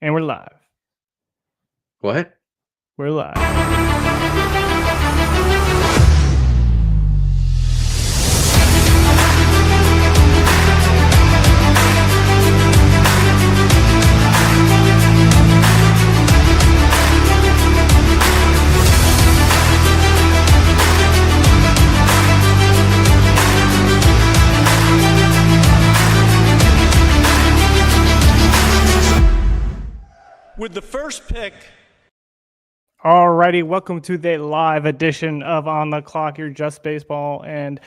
And we're live. What? We're live. With the first pick. Alrighty, welcome to the live edition of On the Clock, your Just Baseball and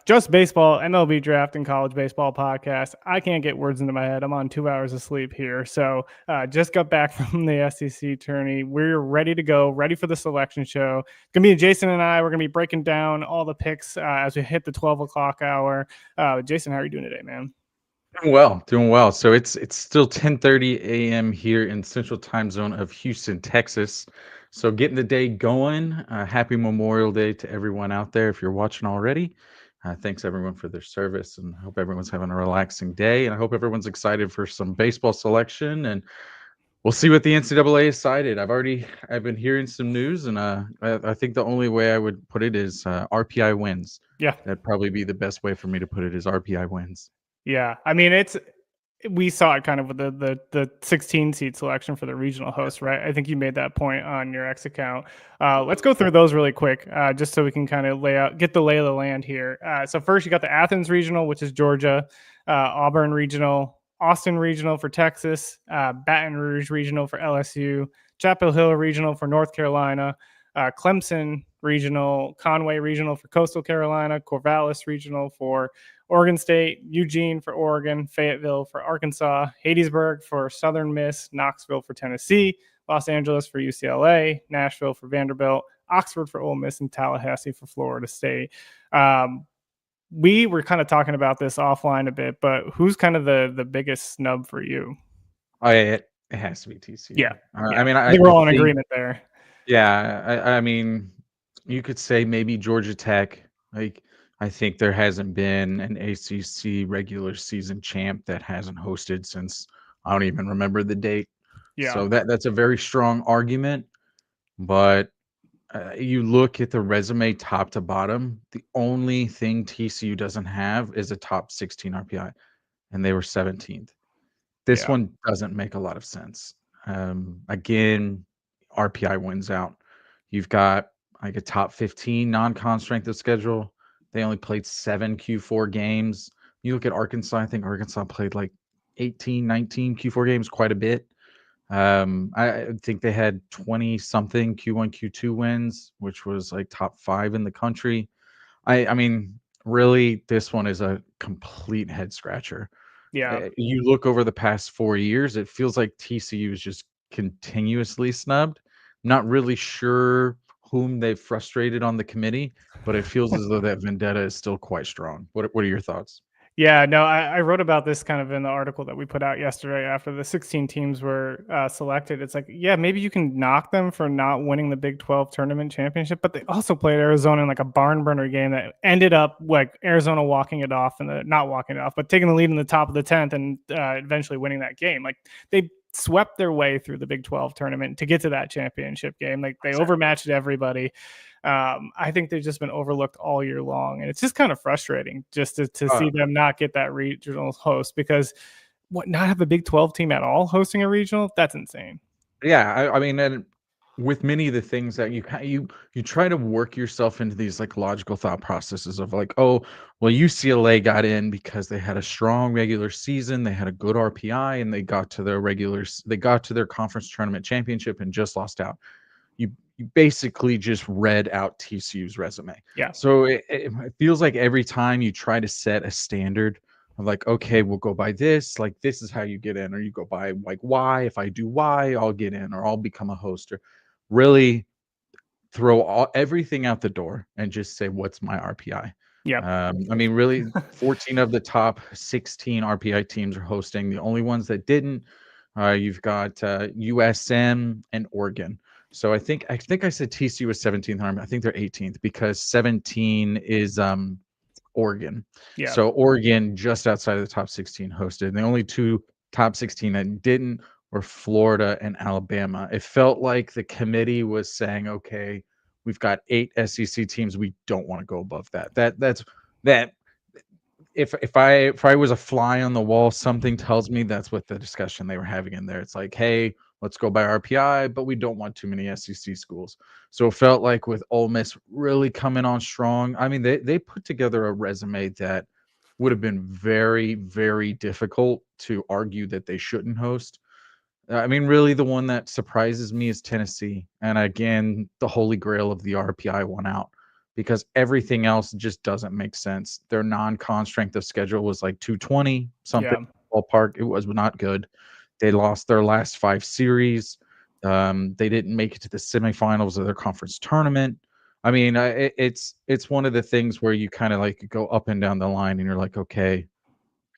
Just Baseball MLB Draft and College Baseball podcast. I can't get words into my head. I'm on 2 hours of sleep here. So just got back from the SEC tourney. We're ready to go, ready for the selection show. It's going to be Jason and I. We're going to be breaking down all the picks as we hit the 12 o'clock hour. Jason, how are you doing today, man? Doing well. So it's still 10:30 a.m. here in Central Time Zone of Houston, Texas. So getting the day going. Happy Memorial Day to everyone out there. If you're watching already, thanks everyone for their service, and I hope everyone's having a relaxing day. And I hope everyone's excited for some baseball selection, and we'll see what the NCAA decided. I've been hearing some news, and I think the only way I would put it is RPI wins. Yeah, that'd probably be the best way for me to put it, is RPI wins. Yeah, I mean, we saw it kind of with the 16 seed selection for the regional host, right? I think you made that point on your X account. Let's go through those really quick, just so we can kind of get the lay of the land here. So first, you got the Athens regional, which is Georgia, Auburn regional, Austin regional for Texas, Baton Rouge regional for LSU, Chapel Hill regional for North Carolina, Clemson regional, Conway regional for Coastal Carolina, Corvallis regional for Oregon State, Eugene for Oregon, Fayetteville for Arkansas, Hattiesburg for Southern Miss, Knoxville for Tennessee, Los Angeles for UCLA, Nashville for Vanderbilt, Oxford for Ole Miss, and Tallahassee for Florida State. We were kind of talking about this offline a bit, but who's kind of the biggest snub for you? It has to be TCU. Yeah. I mean, I think we're all in agreement there. Yeah, I mean, you could say maybe Georgia Tech. Like, I think there hasn't been an ACC regular season champ that hasn't hosted since I don't even remember the date. Yeah. So that's a very strong argument. But you look at the resume top to bottom, the only thing TCU doesn't have is a top 16 RPI, and they were 17th. This one doesn't make a lot of sense. Again, RPI wins out. You've got like a top 15 non-con strength of schedule. They only played 7 Q4 games. You look at Arkansas, I think Arkansas played like 18, 19 Q4 games, quite a bit. I think they had 20-something Q1, Q2 wins, which was like top 5 in the country. I mean, really, this one is a complete head scratcher. Yeah. You look over the past 4 years, it feels like TCU is just continuously snubbed. Not really sure whom they've frustrated on the committee, but it feels as though that vendetta is still quite strong. What are your thoughts? Yeah, no, I wrote about this kind of in the article that we put out yesterday after the 16 teams were selected. It's like, yeah, maybe you can knock them for not winning the Big 12 tournament championship, but they also played Arizona in like a barn burner game that ended up like Arizona walking it off and not walking it off, but taking the lead in the top of the 10th and eventually winning that game. Like they swept their way through the Big 12 tournament to get to that championship game. Like they overmatched everybody. I think they've just been overlooked all year long, and it's just kind of frustrating just to see them not get that regional host, because not have a Big 12 team at all hosting a regional? That's insane. Yeah, I mean, and with many of the things that you try to work yourself into these like logical thought processes of like, oh, well, UCLA got in because they had a strong regular season, they had a good RPI, and they got to their conference tournament championship and just lost out. You basically just read out TCU's resume. Yeah. So it feels like every time you try to set a standard of like, okay, we'll go by this, like this is how you get in, or you go by like Y. If I do Y, I'll get in, or I'll become a host, or really throw everything out the door and just say, what's my RPI? Yeah. I mean, really, 14 of the top 16 RPI teams are hosting. The only ones that didn't, you've got USM and Oregon. So I think I said TCU was 17th. I think they're 18th because 17 is Oregon. Yeah. So Oregon just outside of the top 16 hosted. And the only two top 16 that didn't were Florida and Alabama. It felt like the committee was saying, okay, we've got 8 SEC teams. We don't want to go above that. That if I was a fly on the wall, something tells me that's what the discussion they were having in there. It's like, hey, let's go by RPI, but we don't want too many SEC schools. So it felt like with Ole Miss really coming on strong. I mean, they put together a resume that would have been very, very difficult to argue that they shouldn't host. I mean, really, the one that surprises me is Tennessee. And again, the holy grail of the RPI won out because everything else just doesn't make sense. Their non-con strength of schedule was like 220 something ballpark. It was not good. They lost their last 5 series. They didn't make it to the semifinals of their conference tournament. I mean, it's one of the things where you kind of like go up and down the line, and you're like, okay,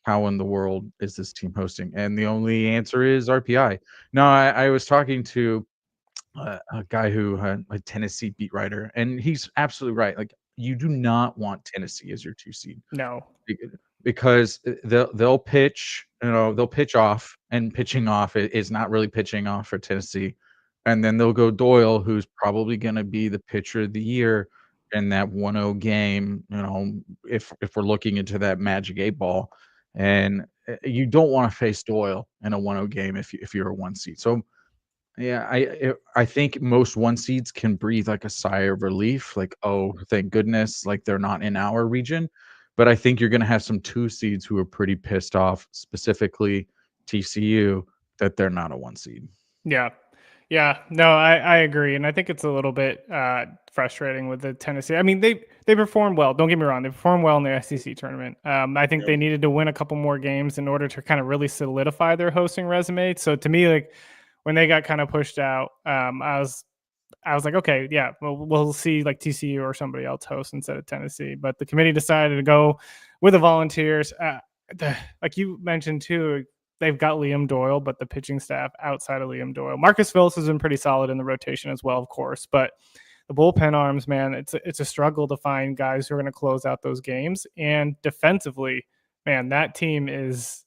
how in the world is this team hosting? And the only answer is RPI. No, I was talking to a guy who had a Tennessee beat writer, and he's absolutely right. Like, you do not want Tennessee as your 2 seed No. because they'll pitch, they'll pitch off, and pitching off is not really pitching off for Tennessee. And then they'll go Doyle, who's probably going to be the pitcher of the year in that 1-0 game, if we're looking into that magic 8 ball. And you don't want to face Doyle in a 1-0 game if you're a 1 seed. So yeah, I think most 1 seeds can breathe like a sigh of relief, like, oh, thank goodness, like they're not in our region. But I think you're going to have some 2 seeds who are pretty pissed off, specifically TCU, that they're not a 1 seed. Yeah. Yeah, no, I agree. And I think it's a little bit frustrating with the Tennessee. I mean, they performed well. Don't get me wrong. They performed well in the SEC tournament. I think they needed to win a couple more games in order to kind of really solidify their hosting resume. So to me, like when they got kind of pushed out, I was like, okay, yeah, well, we'll see like TCU or somebody else host instead of Tennessee. But the committee decided to go with the Volunteers. Like you mentioned too, they've got Liam Doyle, but the pitching staff outside of Liam Doyle, Marcus Phillips has been pretty solid in the rotation as well, of course. But the bullpen arms, man, it's a struggle to find guys who are going to close out those games. And defensively, man, that team is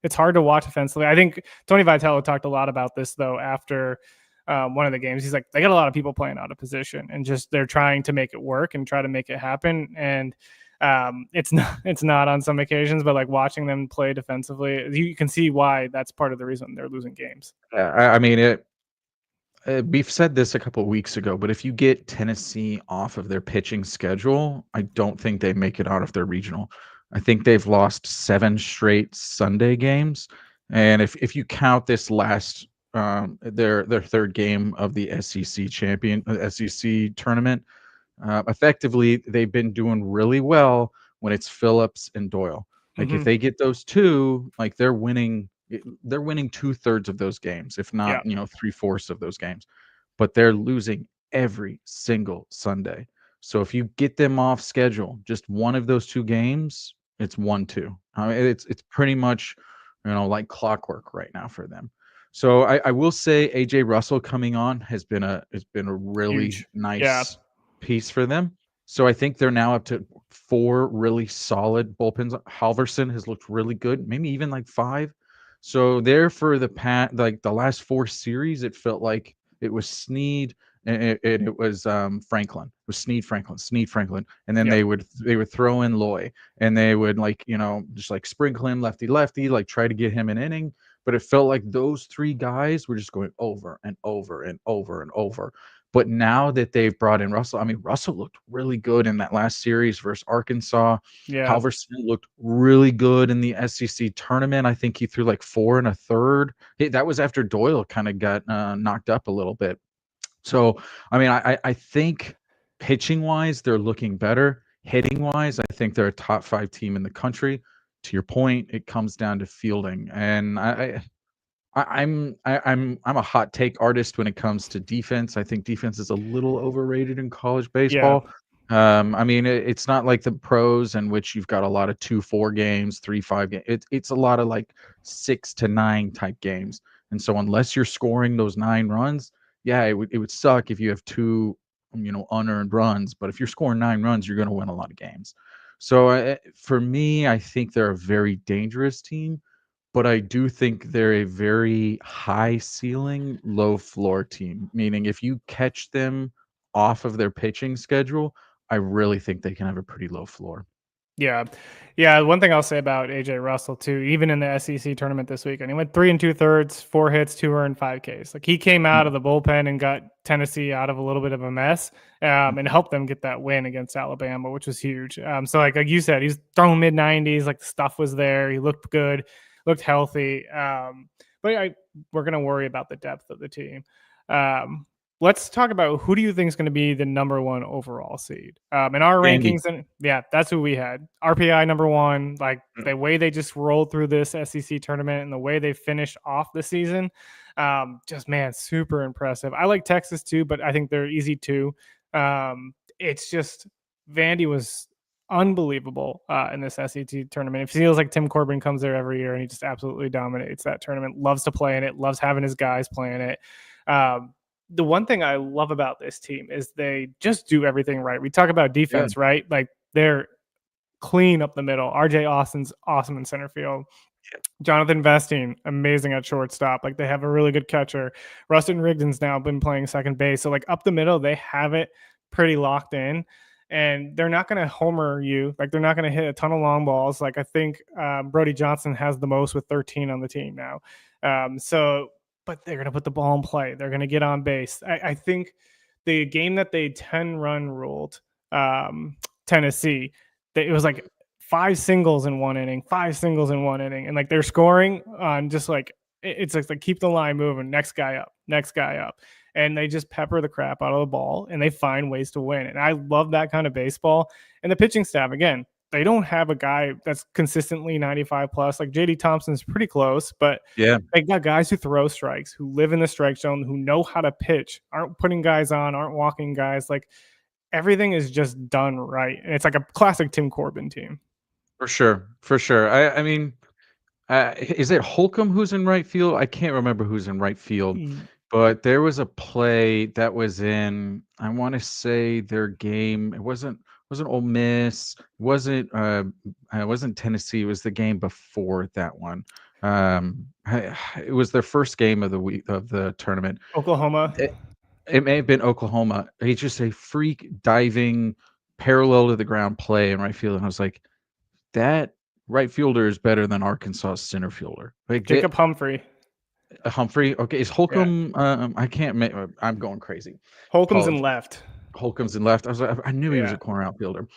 it's hard to watch defensively. I think Tony Vitello talked a lot about this though after one of the games. He's like, they got a lot of people playing out of position, and just they're trying to make it work and try to make it happen. And it's not on some occasions, but like watching them play defensively, you can see why that's part of the reason they're losing games. I mean, we've said this a couple of weeks ago, but if you get Tennessee off of their pitching schedule, I don't think they make it out of their regional. I think they've lost 7 straight Sunday games, and if you count this last their 3rd game of the SEC tournament, effectively they've been doing really well when it's Phillips and Doyle. Like if they get those 2, like they're winning 2/3 of those games, if not 3/4 of those games. But they're losing every single Sunday. So if you get them off schedule, just one of those 2 games, it's 1-2. I mean, it's pretty much like clockwork right now for them. So I will say AJ Russell coming on has been a really Huge. nice piece for them. So I think they're now up to 4 really solid bullpens. Halverson has looked really good, maybe even like 5. So there for the last 4 series, it felt like it was Snead and it was Franklin. It was Snead Franklin, and then they would throw in Loy, and they would just like sprinkle him lefty, like try to get him an inning. But it felt like those 3 guys were just going over and over and over and over. But now that they've brought in Russell, I mean, Russell looked really good in that last series versus Arkansas. Yeah. Halverson looked really good in the SEC tournament. I think he threw like 4 1/3. That was after Doyle kind of got knocked up a little bit. So, I mean, I think pitching-wise, they're looking better. Hitting-wise, I think they're a top 5 team in the country. To your point, it comes down to fielding, and I'm a hot take artist when it comes to defense. I think defense is a little overrated in college baseball. I mean, it's not like the pros in which you've got a lot of 2-4 games, 3-5 games. It's a lot of like 6 to 9 type games. And so unless you're scoring those 9 runs, yeah, it would suck if you have 2 unearned runs. But if you're scoring 9 runs, you're going to win a lot of games. So for me, I think they're a very dangerous team. but I do think they're a very high ceiling, low floor team. Meaning, if you catch them off of their pitching schedule, I really think they can have a pretty low floor. Yeah. Yeah. One thing I'll say about AJ Russell, too, even in the SEC tournament this weekend, he went 3 2/3, 4 hits, 2 earned, 5 Ks. Like he came out of the bullpen and got Tennessee out of a little bit of a mess and helped them get that win against Alabama, which was huge. So, like you said, he's throwing mid 90s, like the stuff was there. He looked good, looked healthy. But we're going to worry about the depth of the team. Let's talk about who do you think is going to be the number 1 overall seed in our Vandy. rankings. And yeah, that's who we had. RPI number 1. Like the way they just rolled through this SEC tournament and the way they finished off the season, just man, super impressive. I like Texas too, but I think they're easy too. It's just Vandy was unbelievable in this SEC tournament. It feels like Tim Corbin comes there every year and he just absolutely dominates that tournament. Loves to play in it. Loves having his guys playing it. The one thing I love about this team is they just do everything right. We talk about defense, right? Like they're clean up the middle. RJ Austin's awesome in center field. Jonathan Vestine, amazing at shortstop. Like they have a really good catcher. Rustin Rigdon's now been playing second base. So like up the middle, they have it pretty locked in. And they're not going to homer you. Like they're not going to hit a ton of long balls. Like I think Brody Johnson has the most with 13 on the team now. But they're going to put the ball in play. They're going to get on base. I think the game that they 10-run ruled Tennessee, it was like 5 singles in 1 inning, 5 singles in 1 inning. And like they're scoring on just like, it's like keep the line moving, next guy up. And they just pepper the crap out of the ball and they find ways to win. And I love that kind of baseball. And the pitching staff, again, they don't have a guy that's consistently 95 plus. Like JD Thompson's pretty close, but they got guys who throw strikes, who live in the strike zone, who know how to pitch, aren't putting guys on, aren't walking guys. Like everything is just done right. And it's like a classic Tim Corbin team. For sure. I mean, is it Holcomb who's in right field? I can't remember who's in right field, but there was a play that was in, I want to say their game. It wasn't Ole Miss. It wasn't Tennessee. It was the game before that one. It was their first game of the week of the tournament. Oklahoma. It may have been Oklahoma. It's just a freak diving parallel to the ground play in right field, and I was like, that right fielder is better than Arkansas center fielder. Like Jacob Humphrey. Humphrey. Okay, is Holcomb? I can't. I'm going crazy. Holcomb's in left. Holcomb's in left. I knew he was a corner outfielder.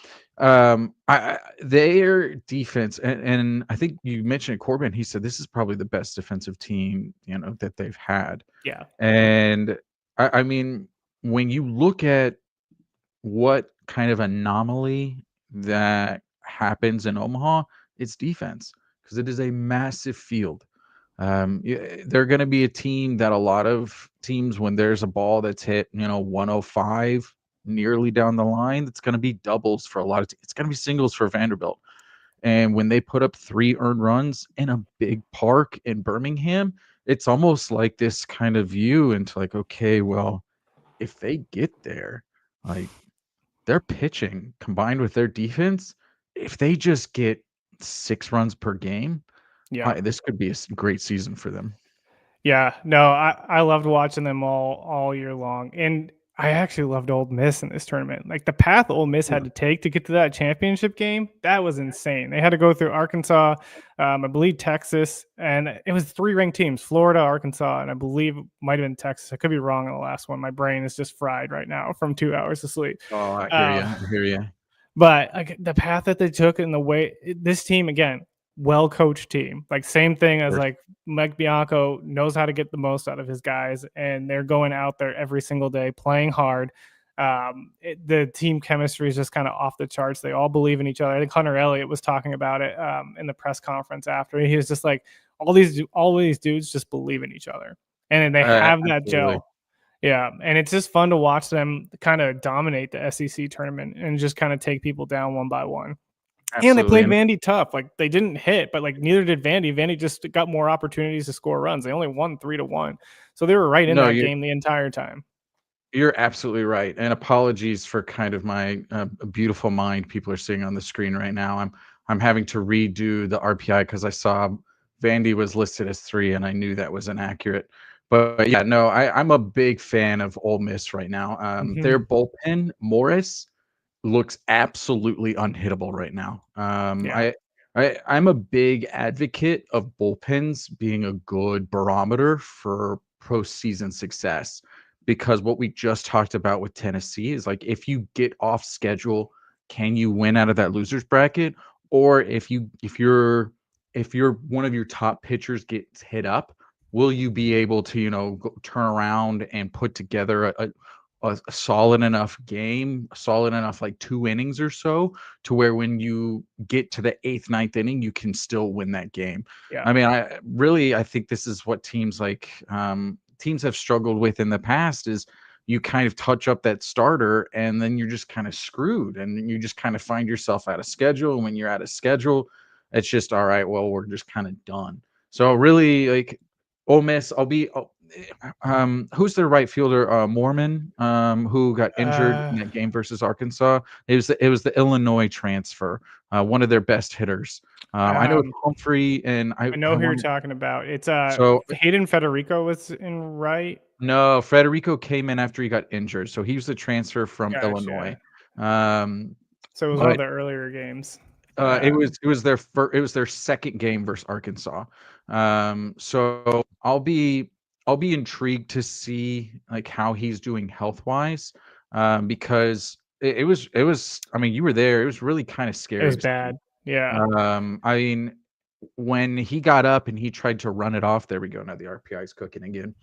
Their defense, and I think you mentioned Corbin. He said this is probably the best defensive team that they've had. Yeah. And I mean, when you look at what kind of anomaly that happens in Omaha, it's defense, because it is a massive field. They're going to be a team that a lot of teams, when there's a ball that's hit 105 nearly down the line, that's going to be doubles for a lot of it's going to be singles for Vanderbilt. And when they put up 3 earned runs in a big park in Birmingham, it's almost like this kind of view into like, okay, well, if they get there, like their pitching combined with their defense, if they just get 6 runs per game, this could be a great season for them. Yeah, no, I loved watching them all year long. And I actually loved Ole Miss in this tournament. Like the path Ole Miss had to take to get to that championship game, that was insane. They had to go through Arkansas, I believe Texas, and it was 3 ranked teams, Florida, Arkansas, and I believe it might have been Texas. I could be wrong on the last one. My brain is just fried right now from 2 hours of sleep. Oh, I hear you. But like the path that they took and the way this team, again, well-coached team, like same thing as like Mike Bianco knows how to get the most out of his guys, and they're going out there every single day playing hard. The team chemistry is just kind of off the charts. They all believe in each other. I think Hunter Elliott was talking about it in the press conference after. He was just like, all these dudes just believe in each other, and they have that gel. Yeah, and it's just fun to watch them kind of dominate the SEC tournament and just kind of take people down one by one. Absolutely. And they played Vandy tough. Like they didn't hit, but like neither did Vandy. Vandy just got more opportunities to score runs. They only won 3-1, so they were right in that game the entire time. You're absolutely right. And apologies for kind of my beautiful mind people are seeing on the screen right now. I'm having to redo the RPI because I saw Vandy was listed as 3, and I knew that was inaccurate. But yeah, no, I'm a big fan of Ole Miss right now. Their bullpen, Morris, looks absolutely unhittable right now. Yeah. I'm a big advocate of bullpens being a good barometer for postseason success, because what we just talked about with Tennessee is like, if you get off schedule, can you win out of that losers bracket? Or if you're one of your top pitchers gets hit up, will you be able to turn around and put together a solid enough game, solid enough like 2 innings or so, to where when you get to the 8th, 9th inning, you can still win that game. Yeah. I mean, I think this is what teams have struggled with in the past, is you kind of touch up that starter and then you're just kind of screwed, and you just kind of find yourself out of schedule. And when you're out of schedule, it's just, all right, well, we're just kind of done. So really, like, Ole Miss, who's their right fielder? Mormon, who got injured in that game versus Arkansas. It was the Illinois transfer, one of their best hitters. I know it's Humphrey, and I know who you're talking about. It's So Hayden Federico was in right. no, Federico came in after he got injured, so he was the transfer from Gotcha. Illinois. So it was one of the earlier games. It was their second game versus Arkansas. So I'll be intrigued to see like how he's doing health wise, because it was. I mean, you were there. It was really kind of scary. It was bad. Yeah. I mean, when he got up and he tried to run it off, there we go. Now the RPI is cooking again.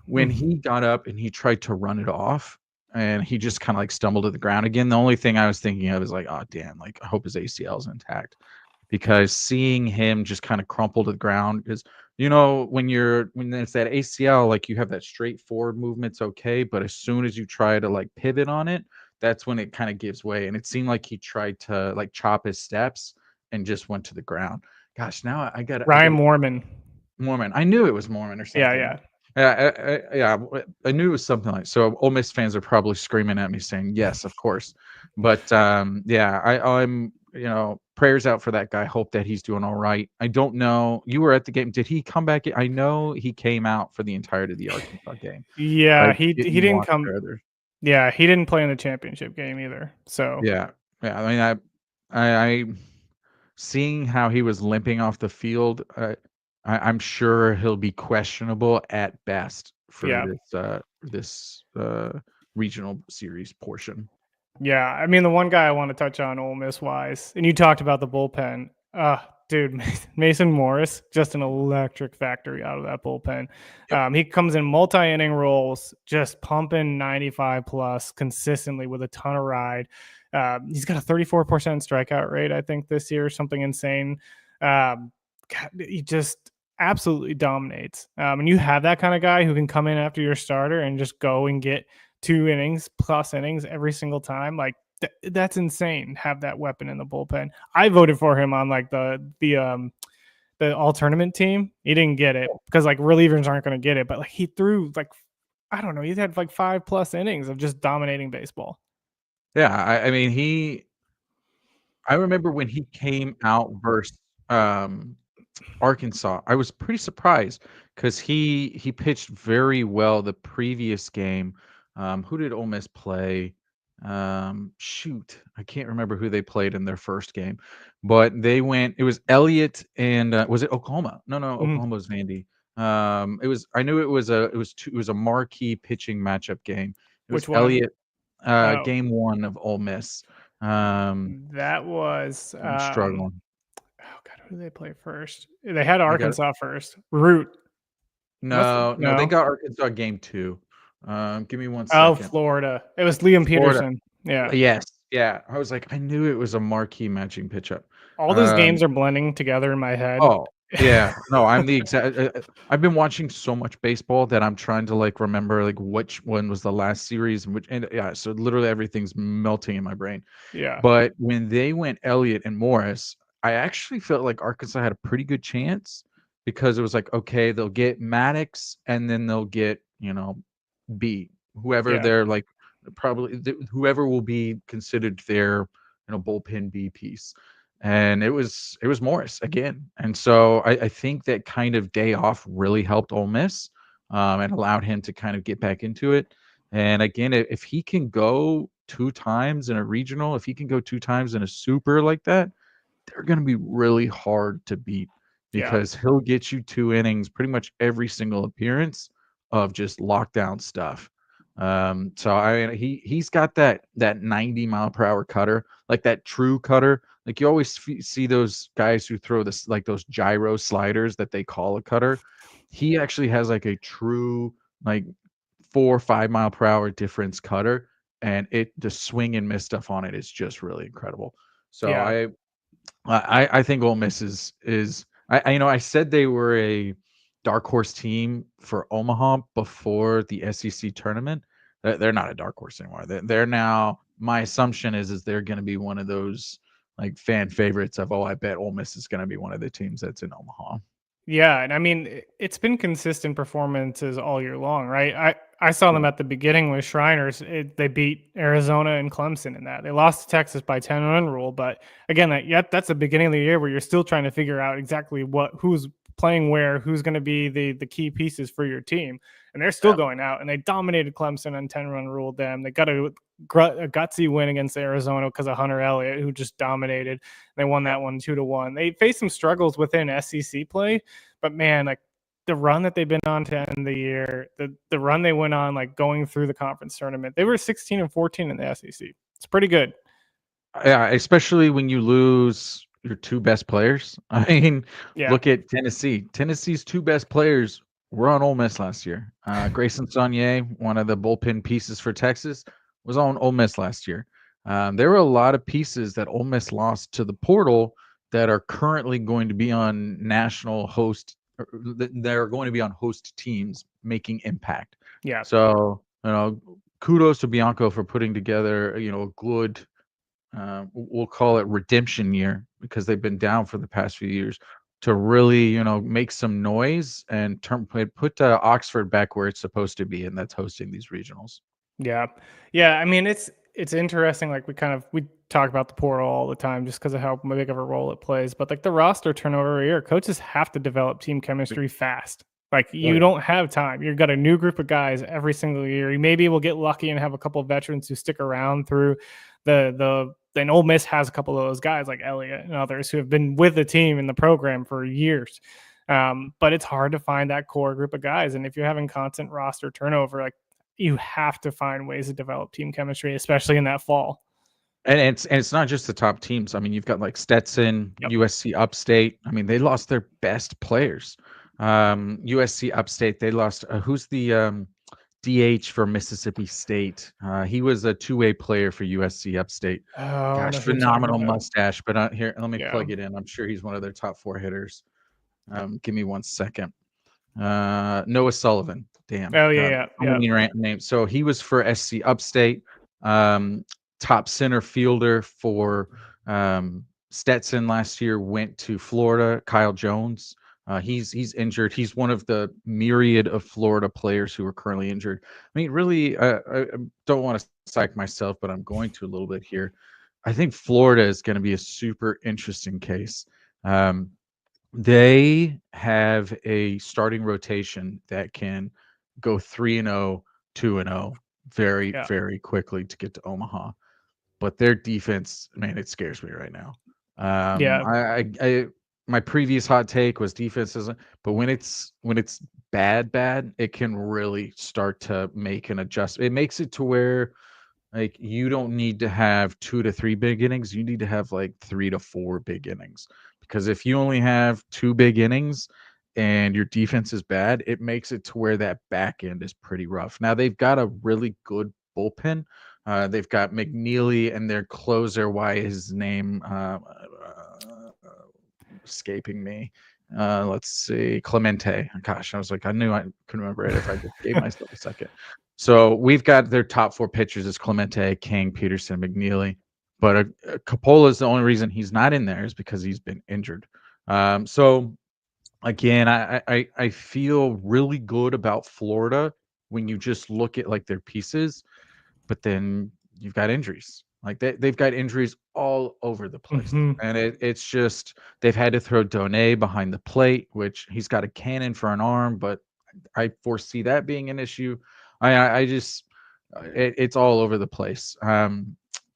When he got up and he tried to run it off, and he just kind of like stumbled to the ground again, the only thing I was thinking of is like, oh damn, like I hope his ACL is intact, because seeing him just kind of crumple to the ground, because when it's that ACL, like you have that straightforward movement's okay, but as soon as you try to like pivot on it, that's when it kind of gives way. And it seemed like he tried to like chop his steps and just went to the ground. Gosh, now I got Ryan Mormon. I knew it was Mormon or something. Yeah. I knew it was something like so. Ole Miss fans are probably screaming at me saying, "Yes, of course." But I'm prayers out for that guy. Hope that he's doing all right. I don't know. You were at the game. Did he come back? I know he came out for the entirety of the Arkansas game. Yeah, he didn't come. Further. Yeah, he didn't play in the championship game either. So yeah. I mean, I seeing how he was limping off the field. I'm sure he'll be questionable at best for this regional series portion. Yeah, I mean, the one guy I want to touch on Ole Miss wise, and you talked about the bullpen. Dude, Mason Morris, just an electric factory out of that bullpen. Yep. He comes in multi-inning roles, just pumping 95 plus consistently with a ton of ride. He's got a 34% strikeout rate, I think, this year, something insane. He just absolutely dominates. And you have that kind of guy who can come in after your starter and just go and get 2 innings plus innings every single time. Like that's insane. Have that weapon in the bullpen. I voted for him on like the all tournament team. He didn't get it because like relievers aren't going to get it, but like he threw like, I don't know, he's had like 5+ innings of just dominating baseball. Yeah. I mean, I remember when he came out versus Arkansas, I was pretty surprised because he pitched very well the previous game. Who did Ole Miss play? Shoot, I can't remember who they played in their first game, but it was Elliott and was it Oklahoma? No, Oklahoma was Vandy. I knew it was a marquee pitching matchup game. It was Elliott, game 1 of Ole Miss. That was I'm struggling. Oh God, who did they play first? They had Arkansas first. Root. No, they got Arkansas game 2. Give me 1 second. Oh, Florida. It was Liam Peterson. Yeah. Yes. Yeah. I was like, I knew it was a marquee matching pitchup. All those games are blending together in my head. Oh, yeah. No, I'm the exact. I've been watching so much baseball that I'm trying to like remember like which one was the last series and so literally everything's melting in my brain. Yeah. But when they went Elliott and Morris, I actually felt like Arkansas had a pretty good chance, because it was like, okay, they'll get Maddox and then they'll get, B, whoever they're like, probably whoever will be considered their, bullpen B piece. and it was Morris again. And so I think that kind of day off really helped Ole Miss, and allowed him to kind of get back into it. And again, if he can go 2 times in a regional, if he can go 2 times in a super like that, they're going to be really hard to beat Yeah. because he'll get you 2 innings pretty much every single appearance of just lockdown stuff. So I mean, he's got that 90-mile-per-hour cutter, like that true cutter. Like you always see those guys who throw this like those gyro sliders that they call a cutter. He actually has like a true like 4 or 5 mile per hour difference cutter, and the swing and miss stuff on it is just really incredible. So Yeah. I think Ole Miss is I said they were a dark horse team for Omaha before the SEC tournament. They're not a dark horse anymore. They're now, my assumption is they're going to be one of those like fan favorites of, oh, I bet Ole Miss is going to be one of the teams that's in Omaha. Yeah, and I mean, it's been consistent performances all year long, right? I saw them at the beginning with Shriners. They beat Arizona and Clemson in that. They lost to Texas by 10-run rule, but again, that's the beginning of the year where you're still trying to figure out exactly who's playing where, who's going to be the key pieces for your team. And they're still going out, and they dominated Clemson and 10-run ruled them. They got a gutsy win against Arizona because of Hunter Elliott, who just dominated. They won that one 2-1. They faced some struggles within SEC play, but man, like the run that they've been on to end the year, the run they went on, like going through the conference tournament, they were 16-14 in the SEC. It's pretty good. Yeah, especially when you lose your 2 best players. I mean, Yeah. look at Tennessee. Tennessee's 2 best players were on Ole Miss last year. Grayson Saunier, one of the bullpen pieces for Texas, was on Ole Miss last year. There were a lot of pieces that Ole Miss lost to the portal that are currently going to be on national host. They're going to be on host teams making impact. Yeah. So, kudos to Bianco for putting together, a good, we'll call it redemption year, because they've been down for the past few years, to really, make some noise and put Oxford back where it's supposed to be, and that's hosting these regionals. Yeah. Yeah. I mean, it's interesting. Like we talk about the portal all the time just because of how big of a role it plays. But like the roster turnover here, coaches have to develop team chemistry fast. Like you don't have time. You've got a new group of guys every single year. You maybe will get lucky and have a couple of veterans who stick around through then Ole Miss has a couple of those guys like Elliott and others who have been with the team in the program for years. But it's hard to find that core group of guys. And if you're having constant roster turnover, like you have to find ways to develop team chemistry, especially in that fall. And it's not just the top teams. I mean, you've got like Stetson, Yep. USC Upstate. I mean, they lost their best players. USC Upstate, they lost who's the DH for Mississippi State? He was a two-way player for USC Upstate. Oh, I know Gosh, who you're talking phenomenal about. mustache. But here, let me Yeah. plug it in. I'm sure he's one of their top 4 hitters. Give me 1 second. Noah Sullivan. Damn. Oh, yeah. Many names. So he was for SC Upstate. Top center fielder for Stetson last year, went to Florida. Kyle Jones. He's injured. He's one of the myriad of Florida players who are currently injured. I mean, really, I don't want to psych myself, but I'm going to a little bit here. I think Florida is going to be a super interesting case. They have a starting rotation that can go 3-0, 2-0 very, very quickly to get to Omaha. But their defense, man, it scares me right now. My previous hot take was defense isn't, but when it's bad, it can really start to make an adjustment. It makes it to where like you don't need to have 2 to 3 big innings. You need to have like 3 to 4 big innings. Because if you only have 2 big innings and your defense is bad, it makes it to where that back end is pretty rough. Now they've got a really good bullpen. They've got McNeely and their closer. Why is his name escaping me? Let's see, Clemente. Gosh, I was like, I knew I couldn't remember it if I just gave myself a second. So we've got their top 4 pitchers is Clemente, King, Peterson, McNeely. But Coppola is the only reason he's not in there is because he's been injured. So again, I feel really good about Florida when you just look at like their pieces, but then you've got injuries. Like they've got injuries all over the place. Mhm. And it's just they've had to throw Doné behind the plate, which he's got a cannon for an arm, but I foresee that being an issue. I just it's all over the place.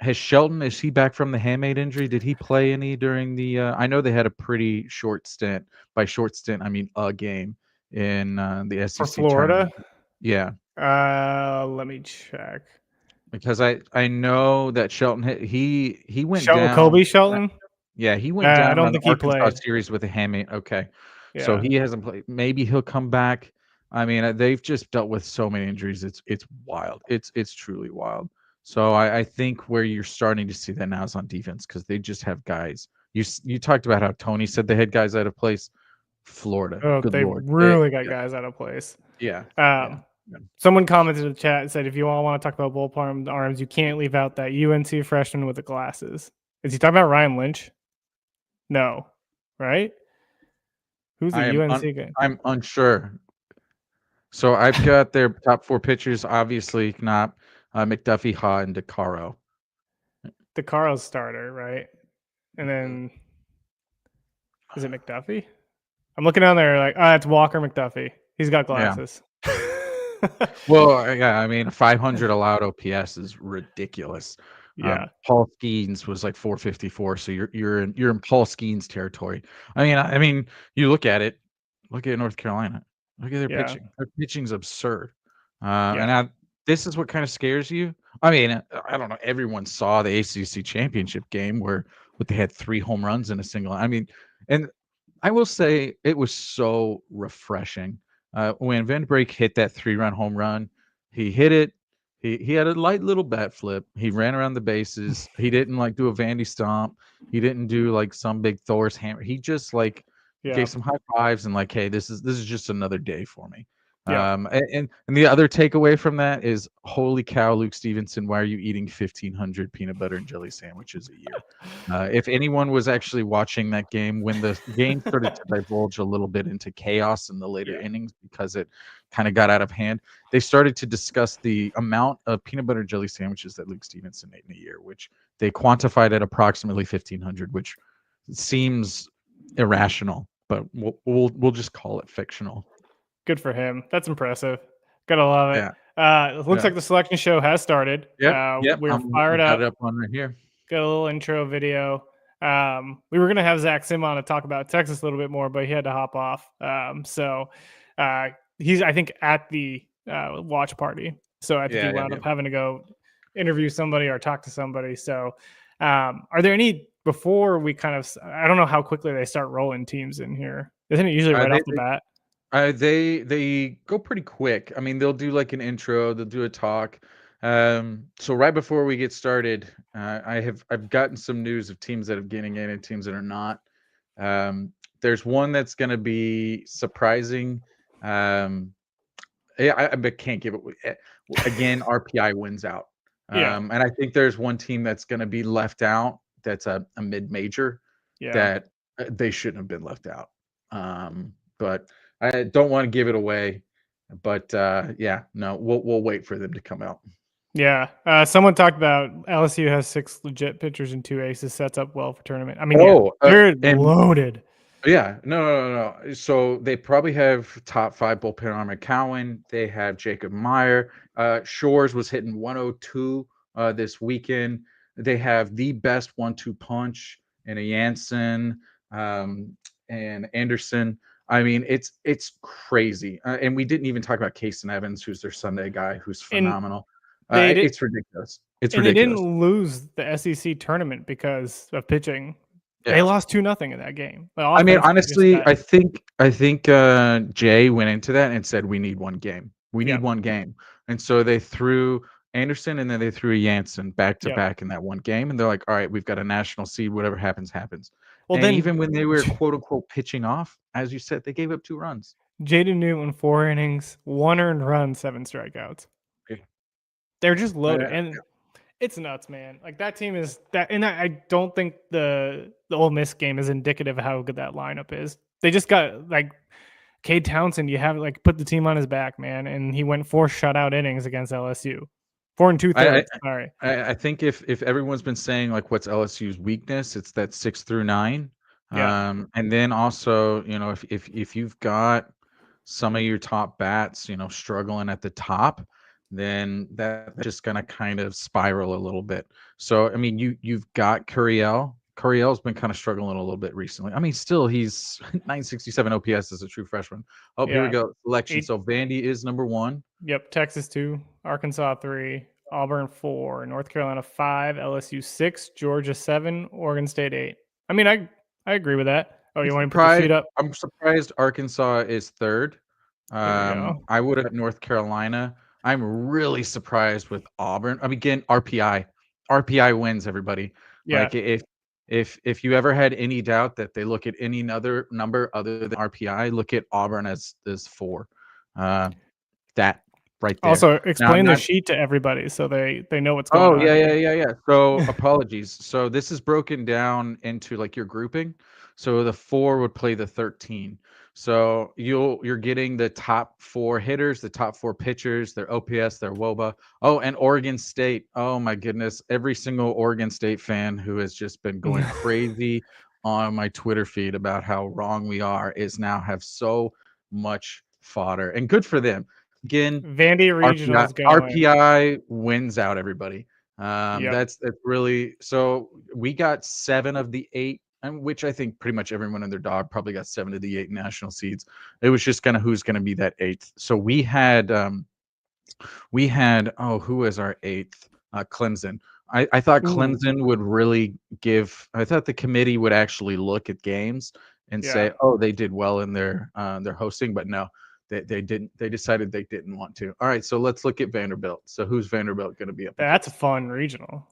Has Shelton, is he back from the hamate injury? Did he play any during the I know they had a pretty short stint. By short stint, I mean a game in the For SEC Florida, tournament. Yeah, let me check. because I know that Shelton he went Shelton, down. Kobe Shelton. Yeah, he went I down don't on the think he Arkansas played. series with a hamate. Okay. So Yeah. he hasn't played. Maybe he'll come back. I mean, they've just dealt with so many injuries. It's wild. It's truly wild. So I think where you're starting to see that now is on defense because they just have guys. You talked about how Tony said they had guys out of place. Florida, Oh, good they lord. really got Yeah, guys out of place. yeah, yeah, Um, yeah. Someone commented in the chat and said, if you all want to talk about bullpen arms, you can't leave out that UNC freshman with the glasses. Is he talking about Ryan Lynch? No, right? Who's the UNC guy? I'm unsure. So I've got their top four pitchers. Obviously, not McDuffie, Ha, and DeCaro. The Carl's starter, right? And then is it McDuffie? I'm looking down there like, it's Walker McDuffie. He's got Yeah. glasses. Well, yeah, I mean, 500 allowed OPS is ridiculous. Yeah. Paul Skeens was like 454, so you're in Paul Skeens territory. I mean, you look at it. Look at North Carolina. Look at their Yeah. pitching. Their pitching's absurd. Yeah. This is what kind of scares you. I mean, I don't know. Everyone saw the ACC championship game where they had 3 home runs in a single. I mean, and I will say it was so refreshing. When Vanderbilt hit that 3-run home run, he hit it. He had a light little bat flip. He ran around the bases. He didn't like do a Vandy stomp. He didn't do like some big Thor's hammer. He just like Yeah. gave some high fives and like, hey, this is just another day for me. Yeah. And the other takeaway from that is, holy cow, Luke Stevenson, why are you eating 1,500 peanut butter and jelly sandwiches a year? If anyone was actually watching that game when the game started to divulge a little bit into chaos in the later innings because it kind of got out of hand, they started to discuss the amount of peanut butter and jelly sandwiches that Luke Stevenson ate in a year, which they quantified at approximately 1,500, which seems irrational, but we'll just call it fictional. Good for him. That's impressive. Gotta love it. Yeah. It looks like the selection show has started. Yep. We're I'm fired got up. it up on right here. Got a little intro video. We were gonna have Zach Sim on to talk about Texas a little bit more, but he had to hop off. So he's, I think, at the watch party. So I think he wound up having to go interview somebody or talk to somebody. So are there any, before we kind of, I don't know how quickly they start rolling teams in here. Isn't it usually right off the bat? They go pretty quick. I mean, they'll do like an intro, they'll do a talk. So right before we get started, I've gotten some news of teams that are getting in and teams that are not. There's one that's going to be surprising. I can't give it again. RPI wins out. And I think there's one team that's going to be left out. That's a mid-major that they shouldn't have been left out. But I don't want to give it away, but we'll wait for them to come out. Yeah. Someone talked about LSU has 6 legit pitchers and 2 aces, sets up well for tournament. I mean, they're loaded. Yeah, no. So they probably have top 5 bullpen arm at Cowan. They have Jacob Meyer. Shores was hitting 102 this weekend. They have the best 1-2 punch in a Jansen and Anderson. I mean, it's crazy. And we didn't even talk about Kason Evans, who's their Sunday guy, who's phenomenal. It's ridiculous. They didn't lose the SEC tournament because of pitching. Yeah. They lost 2-0 in that game. I mean, honestly, I think Jay went into that and said, we need one game. We need one game. And so they threw Anderson and then they threw Jansen back to back in that one game. And they're like, all right, we've got a national seed. Whatever happens, happens. Well, and then even when they were quote unquote pitching off, as you said, they gave up 2 runs. Jaden Newton, 4 innings, 1 earned run, 7 strikeouts. Okay. They're just loaded. And it's nuts, man. Like that team is that, and I don't think the Ole Miss game is indicative of how good that lineup is. They just got like Cade Townsend. You have like put the team on his back, man, and he went 4 shutout innings against LSU. 4 and 2/3. Sorry. I think if everyone's been saying like what's LSU's weakness, it's that 6 through 9. Yeah. And then also, if you've got some of your top bats, struggling at the top, then that's just gonna kind of spiral a little bit. So I mean, you've got Curiel. Curiel's been kind of struggling a little bit recently. I mean, still he's 967 OPS as a true freshman. Oh, here we Yeah. go. Selection. 8. So Vandy is number 1. Yep. Texas 2, Arkansas 3, Auburn 4, North Carolina 5, LSU 6, Georgia 7, Oregon State 8. I mean, I agree with that. Oh, you want to put your feet up? I'm surprised Arkansas is 3rd. There we go. I would have North Carolina. I'm really surprised with Auburn. I mean, again, RPI. RPI wins, everybody. Yeah. Like if you ever had any doubt that they look at any other number other than RPI, look at Auburn as 4. That right there. Also, Now, explain the sheet to everybody so they know what's going Oh, on. yeah. So apologies. So this is broken down into like your grouping. So the 4 would play the 13. So you're getting the top 4 hitters, the top 4 pitchers, their OPS, their WOBA. Oh, and Oregon State. Oh my goodness. Every single Oregon State fan who has just been going crazy on my Twitter feed about how wrong we are is now have so much fodder. And good for them. Again, Vandy Regional's going. RPI wins out everybody. Yep. That's really so. We got 7 of the 8, and which I think pretty much everyone and their dog probably got 7 of the 8 national seeds. It was just kind of who's going to be that 8th. So we had who was our 8th? Clemson. I thought Clemson would really I thought the committee would actually look at games and say, oh, they did well in their hosting, but no. They didn't. They decided they didn't want to. All right, so let's look at Vanderbilt. So who's Vanderbilt going to be up? That's a fun regional.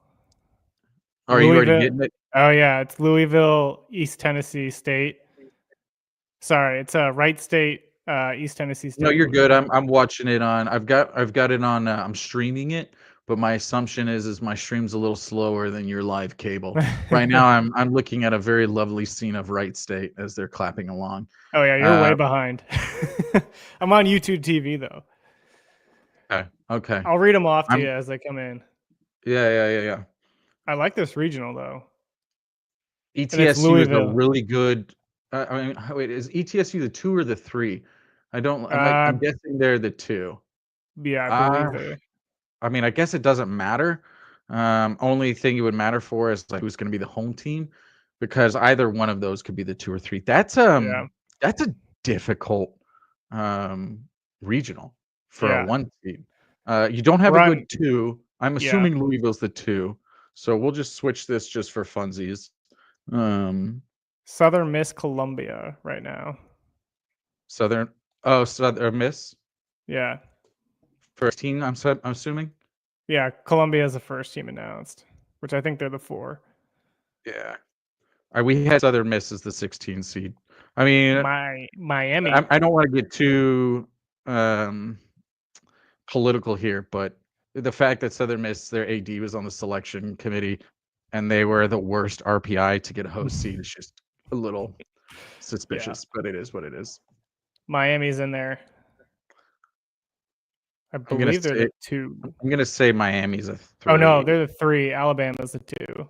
Are you already getting it? Oh yeah, it's Louisville, East Tennessee State. Sorry, it's Wright State, East Tennessee State. No, you're good. I'm watching it on. I've got it on. I'm streaming it, but my assumption is my stream's a little slower than your live cable. Right now, I'm looking at a very lovely scene of Wright State as they're clapping along. Oh yeah, you're way behind. I'm on YouTube TV though. Okay. I'll read them off to you as they come in. Yeah. I like this regional though. ETSU is a really good. I mean, wait, is ETSU the 2 or the 3? I'm guessing they're the 2. Yeah, I believe they. I mean, I guess it doesn't matter. Only thing it would matter for is like who's going to be the home team, because either one of those could be the 2 or 3. That's a difficult regional for a 1 seed. You don't have a good 2. I'm assuming Louisville's the 2, so we'll just switch this just for funsies. Southern Miss Columbia right now. Southern Miss. Yeah. First team, I'm assuming. Yeah, Columbia is the first team announced, which I think they're the 4. Yeah. We had Southern Miss as the 16 seed. I mean, Miami. I don't want to get too political here, but the fact that Southern Miss, their AD was on the selection committee, and they were the worst RPI to get a host seed is just a little suspicious, but it is what it is. Miami's in there. I believe they're the 2. I'm going to say Miami's a 3. Oh, no, they're the 3. Alabama's the 2.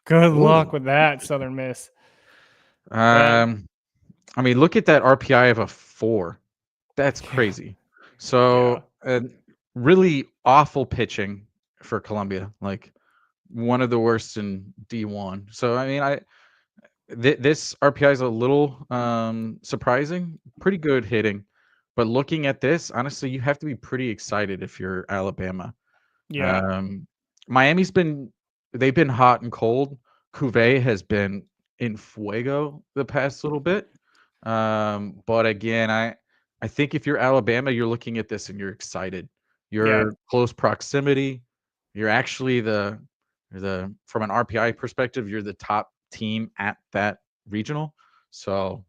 Good luck with that, Southern Miss. I mean, look at that RPI of a 4. That's crazy. So, really awful pitching for Columbia. Like, one of the worst in D1. So, I mean, this RPI is a little surprising. Pretty good hitting. But looking at this, honestly, you have to be pretty excited if you're Alabama. Yeah. Miami's they've been hot and cold. Cuvée has been in fuego the past little bit. But again, I think if you're Alabama, you're looking at this and you're excited. You're close proximity. You're actually from an RPI perspective, you're the top team at that regional. So,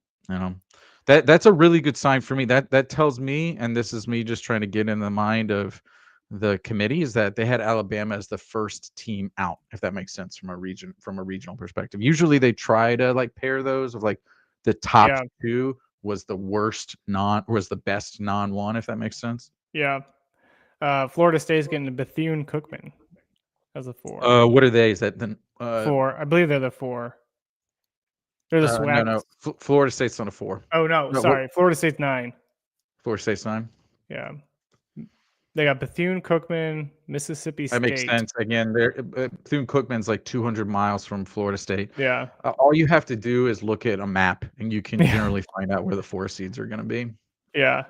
that's a really good sign for me. That tells me, and this is me just trying to get in the mind of the committee, is that they had Alabama as the first team out, if that makes sense from a regional perspective. Usually they try to like pair those of like the top 2 was the best non-1, if that makes sense. Yeah. Florida State's getting Bethune-Cookman as a 4. What are they? Is that then? 4. I believe they're the 4. They're the SWAC. No. Florida State's on a 4. Oh no, No, sorry. Florida State's 9. Florida State's 9. Yeah. They got Bethune-Cookman, Mississippi State. That makes sense. Again, Bethune-Cookman's like 200 miles from Florida State. Yeah. All you have to do is look at a map, and you can generally find out where the 4 seeds are going to be. Yeah.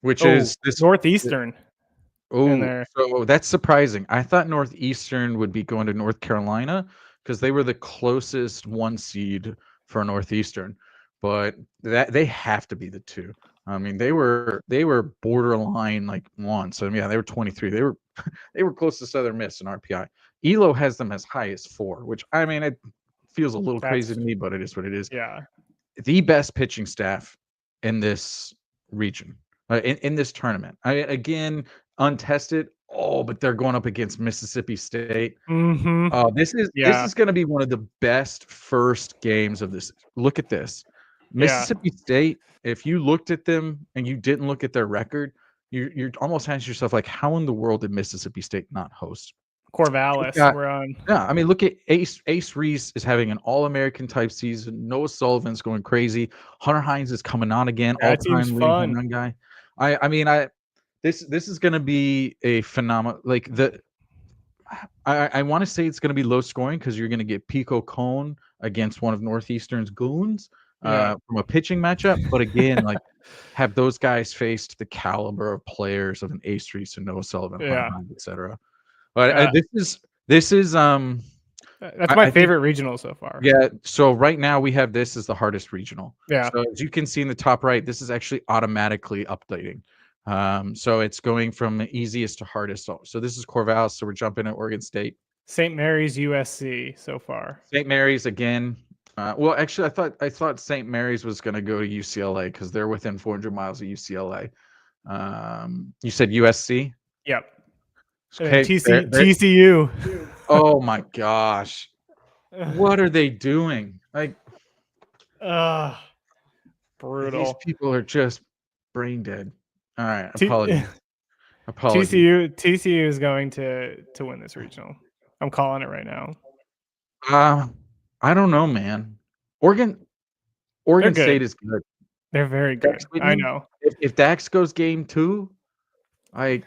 Which is this Northeastern. Oh, so that's surprising. I thought Northeastern would be going to North Carolina because they were the closest 1 seed for Northeastern, but that they have to be the 2. I mean, they were borderline like 1. So yeah, they were 23. They were close to Southern Miss in RPI. ELO has them as high as 4, which I mean, it feels a little crazy to me, but it is what it is. Yeah. The best pitching staff in this region, in this tournament. Again, untested. Oh, but they're going up against Mississippi State. Mm-hmm. This is going to be one of the best first games of this. Look at this. Mississippi State, if you looked at them and you didn't look at their record, you're almost asking yourself, like, how in the world did Mississippi State not host? Corvallis, we're on. Yeah, I mean, look at Ace Reese is having an All-American type season. Noah Sullivan's going crazy. Hunter Hines is coming on again. All-time leading home run guy. This is going to be a phenomenal. Like I want to say it's going to be low scoring because you're going to get Pico Cone against one of Northeastern's goons from a pitching matchup. But again, like, have those guys faced the caliber of players of an Ace Reese and Noah Sullivan, etc. But this is that's my favorite regional so far. Yeah. So right now we have this as the hardest regional. Yeah. So as you can see in the top right, this is actually automatically updating. So it's going from easiest to hardest. So this is Corvallis. So we're jumping at Oregon State. St. Mary's, USC so far. St. Mary's again. Well, actually, I thought St. Mary's was going to go to UCLA because they're within 400 miles of UCLA. You said USC? Yep. Okay, TCU. Oh my gosh. What are they doing? Like, brutal. These people are just brain dead. All right, apologies. TCU is going to win this regional. I'm calling it right now. I don't know, man. Oregon State is good. They're very good. I know. If Dax goes game 2, I'm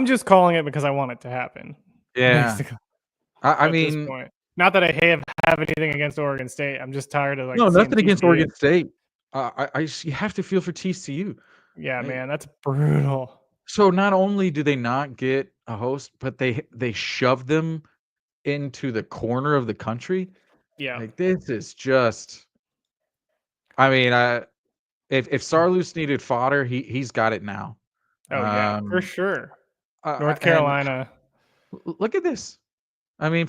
just calling it because I want it to happen. Yeah. I mean, not that I have anything against Oregon State. I'm just tired of nothing against Oregon State. You have to feel for TCU. Yeah, man, that's brutal. So not only do they not get a host, but they shove them into the corner of the country. Yeah, like, this is just. I mean, if Sarloos needed fodder, he's got it now. Oh yeah, for sure. North Carolina. Look at this. I mean,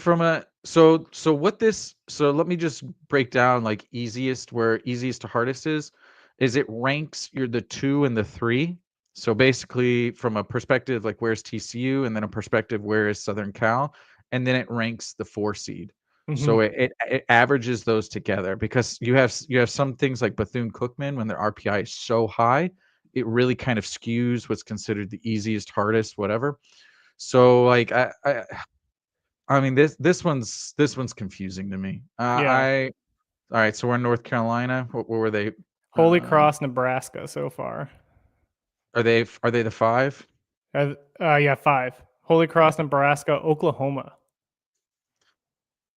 so let me just break down like easiest to hardest is it ranks the 2 and the 3. So basically from a perspective, like, where's TCU, and then a perspective, where is Southern Cal, and then it ranks the 4 seed. Mm-hmm. So it averages those together, because you have some things like Bethune-Cookman, when their RPI is so high, it really kind of skews what's considered the easiest, hardest, whatever. So like I mean, this one's confusing to me. All right, so we're in North Carolina. What were they? Holy Cross, Nebraska so far. Are they the 5? Yeah, 5. Holy Cross, Nebraska, Oklahoma.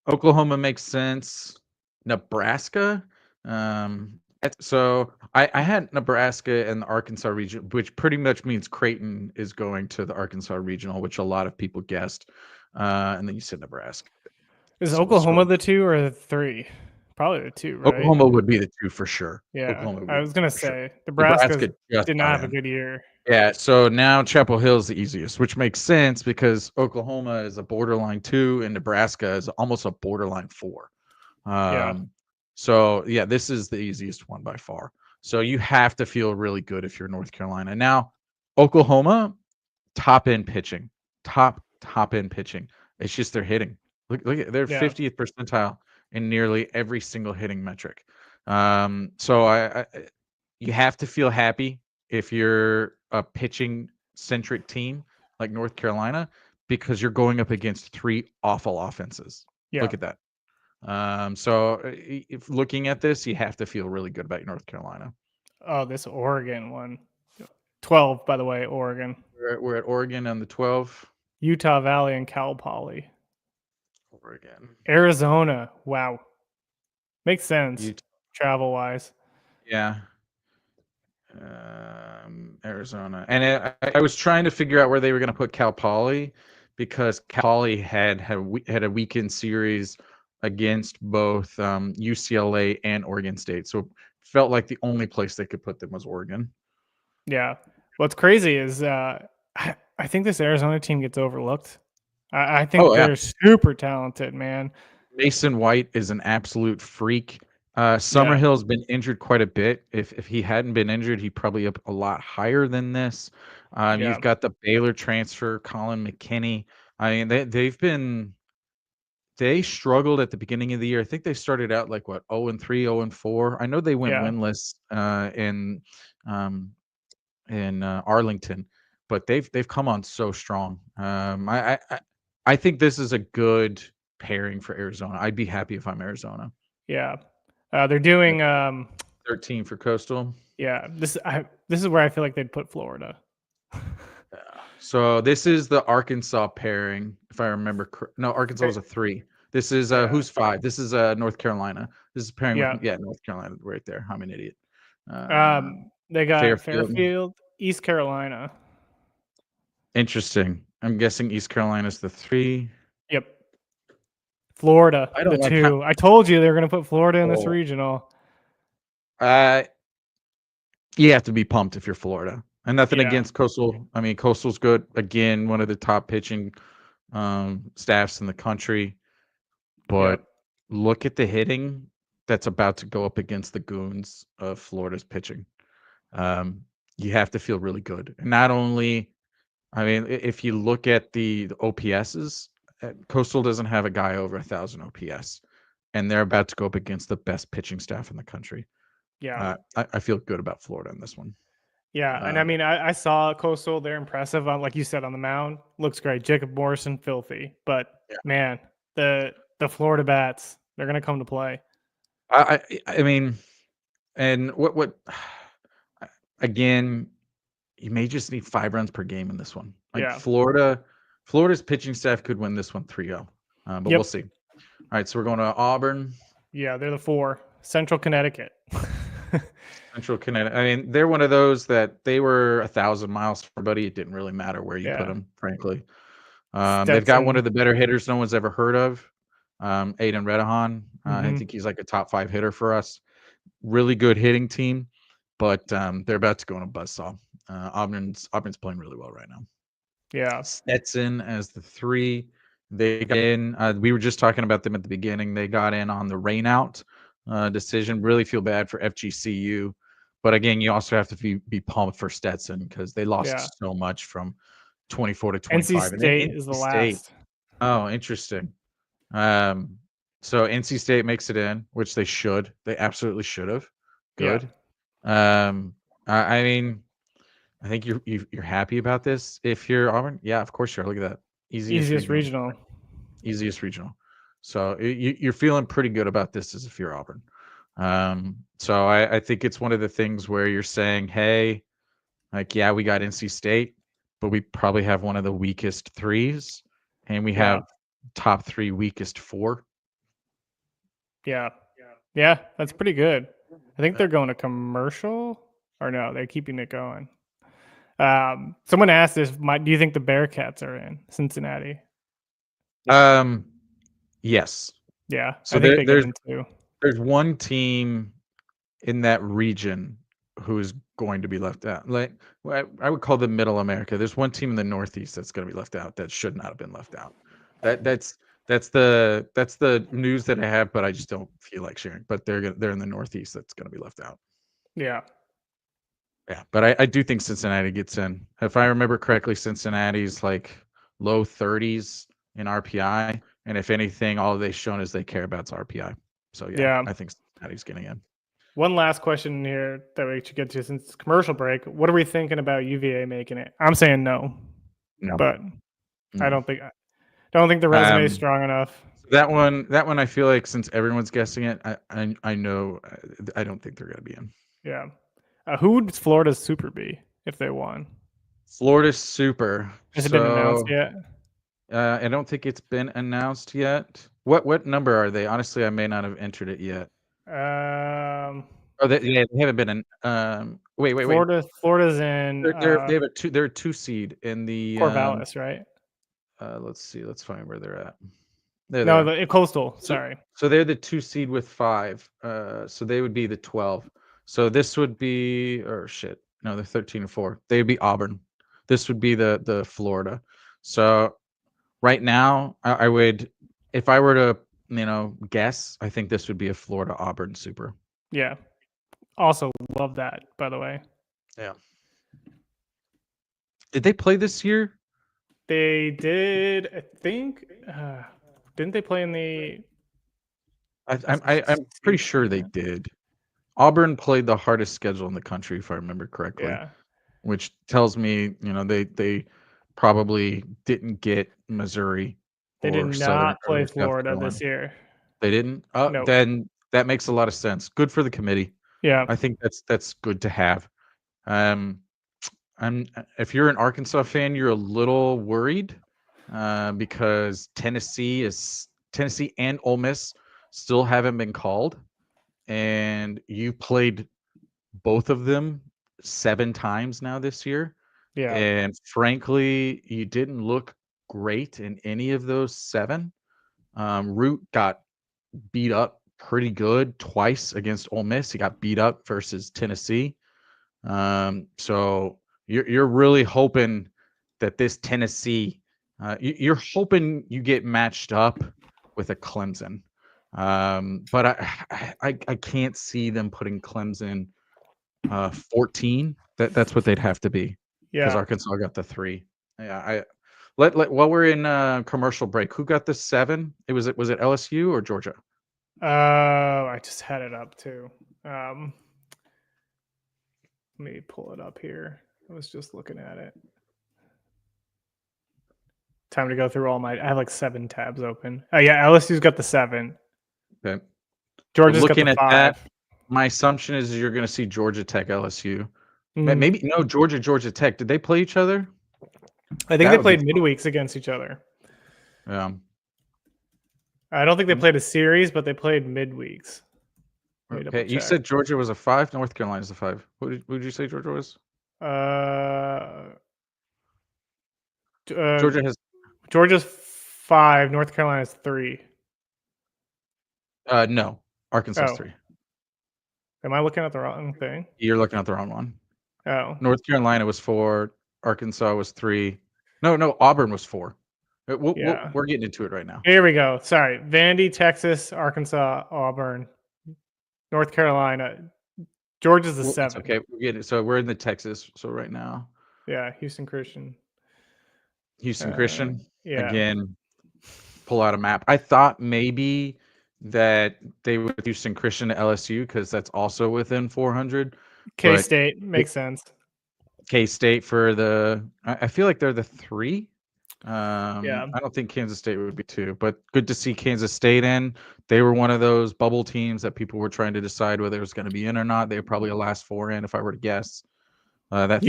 Oklahoma makes sense. Nebraska. So I had Nebraska and the Arkansas region, which pretty much means Creighton is going to the Arkansas regional, which a lot of people guessed. And then you said Nebraska. Is Oklahoma the 2 or the 3? Probably the 2, right? Oklahoma would be the 2 for sure. Yeah, I was gonna say Nebraska did not have a good year. Yeah, so now Chapel Hill is the easiest, which makes sense because Oklahoma is a borderline 2 and Nebraska is almost a borderline 4. So yeah, this is the easiest one by far. So you have to feel really good if you're North Carolina. Now, Oklahoma, top end pitching. It's just their hitting. Look at their 50th percentile in nearly every single hitting metric. So you have to feel happy if you're a pitching centric team like North Carolina because you're going up against 3 awful offenses. Yeah. Look at that. So if looking at this, you have to feel really good about North Carolina. Oh, this Oregon one. 12, by the way, Oregon. We're at Oregon on the 12. Utah Valley and Cal Poly. Oregon. Arizona. Wow. Makes sense Utah. travel wise. Yeah. Arizona. And I was trying to figure out where they were going to put Cal Poly because Cal Poly had a weekend series against both UCLA and Oregon State. So it felt like the only place they could put them was Oregon. Yeah. What's crazy is I think this Arizona team gets overlooked. I think they're super talented, man. Mason White is an absolute freak. Summerhill's been injured quite a bit. If he hadn't been injured, he'd probably up a lot higher than this. You've got the Baylor transfer, Colin McKinney. I mean, they struggled at the beginning of the year. I think they started out like 0-3, 0-4. I know they went winless in Arlington, but they've come on so strong. I think this is a good pairing for Arizona. I'd be happy if I'm Arizona. Yeah. They're doing 13 for Coastal. Yeah, this is where I feel like they'd put Florida. So this is the Arkansas pairing, if I remember. No, Arkansas was a 3. This is who's 5? This is North Carolina. This is pairing with North Carolina right there. I'm an idiot. They got Fairfield, East Carolina. Interesting. I'm guessing East Carolina's the 3. Yep. Florida, I don't the 2. I told you they were going to put Florida in this regional. You have to be pumped if you're Florida. And nothing against Coastal. I mean, Coastal's good. Again, one of the top pitching staffs in the country. But look at the hitting that's about to go up against the goons of Florida's pitching. You have to feel really good. And not only, I mean, if you look at the OPSs, Coastal doesn't have a guy over 1,000 OPS. And they're about to go up against the best pitching staff in the country. Yeah. I feel good about Florida in this one. Yeah. And I mean, I saw Coastal. They're impressive on, like you said, on the mound. Looks great. Jacob Morrison, filthy. But man, the Florida bats, they're going to come to play. I mean, and what again, you may just need 5 runs per game in this one. Like Florida's pitching staff could win this one 3-0. But we'll see. All right, so we're going to Auburn. Yeah, they're the 4. Central Connecticut. Central Connecticut. I mean, they're one of those that they were 1,000 miles from everybody. It didn't really matter where you put them, frankly. They've got one of the better hitters no one's ever heard of, Aiden Redahan. I think he's like a top 5 hitter for us. Really good hitting team, but they're about to go on a buzzsaw. Auburn's playing really well right now. Yeah. Stetson as the 3. They got in. We were just talking about them at the beginning. They got in on the rain out decision. Really feel bad for FGCU. But again, you also have to be pumped for Stetson because they lost so much from 24 to 25. NC State is the last. Oh, interesting. So NC State makes it in, which they should. They absolutely should have. Good. I mean, I think you're happy about this if you're Auburn. Yeah, of course you are. Look at that. Easiest regional. Easiest regional. So you're feeling pretty good about this as if you're Auburn. So I think it's one of the things where you're saying, hey, like, yeah, we got NC State, but we probably have one of the weakest 3s, and we have top 3 weakest 4. Yeah, that's pretty good. I think they're going to commercial, or no, they're keeping it going. Someone asked this, do you think the Bearcats are in Cincinnati? Yes. Yeah, so I think they get in too. There's one team in that region who is going to be left out. Like, I would call them Middle America. There's one team in the Northeast that's going to be left out that should not have been left out. That's the news that I have, but I just don't feel like sharing. But they're in the Northeast that's going to be left out. Yeah. Yeah, but I do think Cincinnati gets in. If I remember correctly, Cincinnati's like low 30s in RPI, and if anything, all they've shown is they care about RPI. So yeah, I think Cincinnati's getting in. One last question here that we should get to since it's commercial break. What are we thinking about UVA making it? I'm saying no, No. but No. I don't think the resume is strong enough. That one, I feel like since everyone's guessing it, I know I don't think they're gonna be in. Yeah. Who would Florida's super be if they won? Florida's super. Has it been announced yet? I don't think it's been announced yet. What number are they? Honestly, I may not have entered it yet. Oh, they haven't been in. Wait. Florida's in. They're a 2 seed in the Corvallis, right? Let's see. Let's find where they're at. They're No, there. Coastal. Sorry. So they're the 2 seed with 5. So they would be the 12. So this would be, or shit. No, they're 13 and 4. They'd be Auburn. This would be the Florida. So right now, I would, if I were to, guess, I think this would be a Florida Auburn super. Yeah. Also love that, by the way. Yeah. Did they play this year? They did, I think. Didn't they play in the? I'm pretty sure they did. Auburn played the hardest schedule in the country, if I remember correctly. Yeah. Which tells me, they probably didn't get Missouri. They did not play Florida this year. They didn't? Nope. Then that makes a lot of sense. Good for the committee. Yeah. I think that's good to have. If you're an Arkansas fan, you're a little worried because Tennessee and Ole Miss still haven't been called, and you played both of them 7 times now this year. Yeah. And frankly, you didn't look great in any of those 7. Root got beat up pretty good twice against Ole Miss. He got beat up versus Tennessee. So you're really hoping that this Tennessee, you're hoping you get matched up with a Clemson. But I can't see them putting Clemson 14. That's what they'd have to be. Because Arkansas got the 3. Yeah, while we're in commercial break, who got the 7? Was it LSU or Georgia? I just had it up too. Let me pull it up here. I was just looking at it. Time to go through I have like 7 tabs open. Oh yeah, LSU's got the 7. Okay. Georgia's got the 5. That, my assumption is you're going to see Georgia Tech LSU. Maybe no, Georgia Tech. Did they play each other? I think they played midweeks against each other. Yeah. I don't think they played a series, but they played midweeks. Okay. You said Georgia was a 5. North Carolina's a 5. What did you say Georgia was? Georgia's 5. North Carolina's 3. No. Arkansas's 3. Am I looking at the wrong thing? You're looking at the wrong one. Oh. North Carolina was 4. Arkansas was 3. No. Auburn was 4. We're getting into it right now. Here we go. Sorry. Vandy, Texas, Arkansas, Auburn, North Carolina. Georgia's the 7. Okay, we get it. So we're in the Texas. So right now. Yeah, Houston Christian. Yeah. Again, pull out a map. I thought maybe that they would Houston Christian to LSU because that's also within 400. K-State makes sense. K-State for I feel like they're the 3. I don't think Kansas State would be 2, but good to see Kansas State in. They were one of those bubble teams that people were trying to decide whether it was going to be in or not. They were probably a last 4 in, if I were to guess. That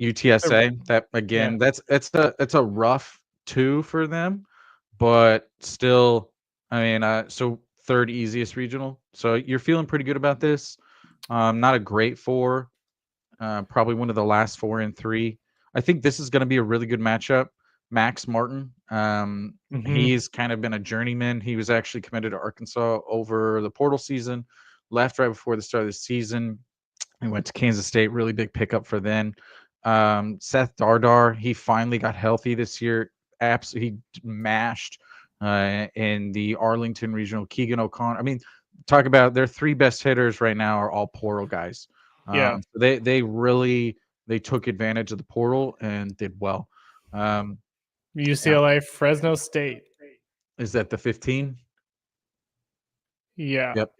UTSA. That again, that's a rough 2 for them, but still, I mean, so 3rd easiest regional. So you're feeling pretty good about this. Not a great 4. Probably one of the last 4 and 3. I think this is going to be a really good matchup. Max Martin, he's kind of been a journeyman. He was actually committed to Arkansas over the portal season, left right before the start of the season. He went to Kansas State, really big pickup for them. Seth Dardar, he finally got healthy this year. Absolutely mashed in the Arlington Regional. Keegan O'Connor. I mean, talk about their 3 best hitters right now are all portal guys. They took advantage of the portal and did well. UCLA, Fresno State. Is that the 15? Yeah. Yep.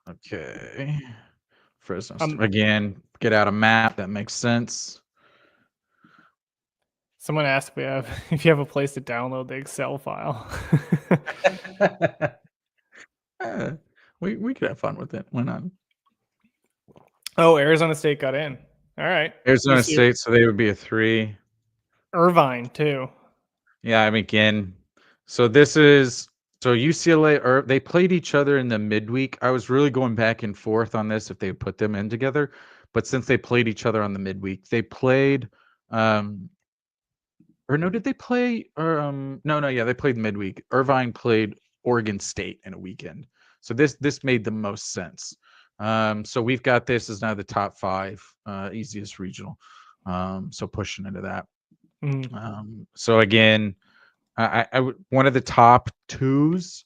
Okay. Fresno Um, again. Get out a map. That makes sense. Someone asked if you have a place to download the Excel file. We could have fun with it. Why not? Oh, Arizona State got in. All right. Arizona UC State, so they would be a 3. Irvine too. Yeah, I mean, again, so this is so UCLA or they played each other in the midweek. I was really going back and forth on this if they put them in together, but since they played each other on the midweek, they played or no, did they play no, yeah, they played midweek. Irvine played Oregon State in a weekend. So this made the most sense. So we've got this as now the top 5 easiest regional. So pushing into that. So again, I would one of the top 2s,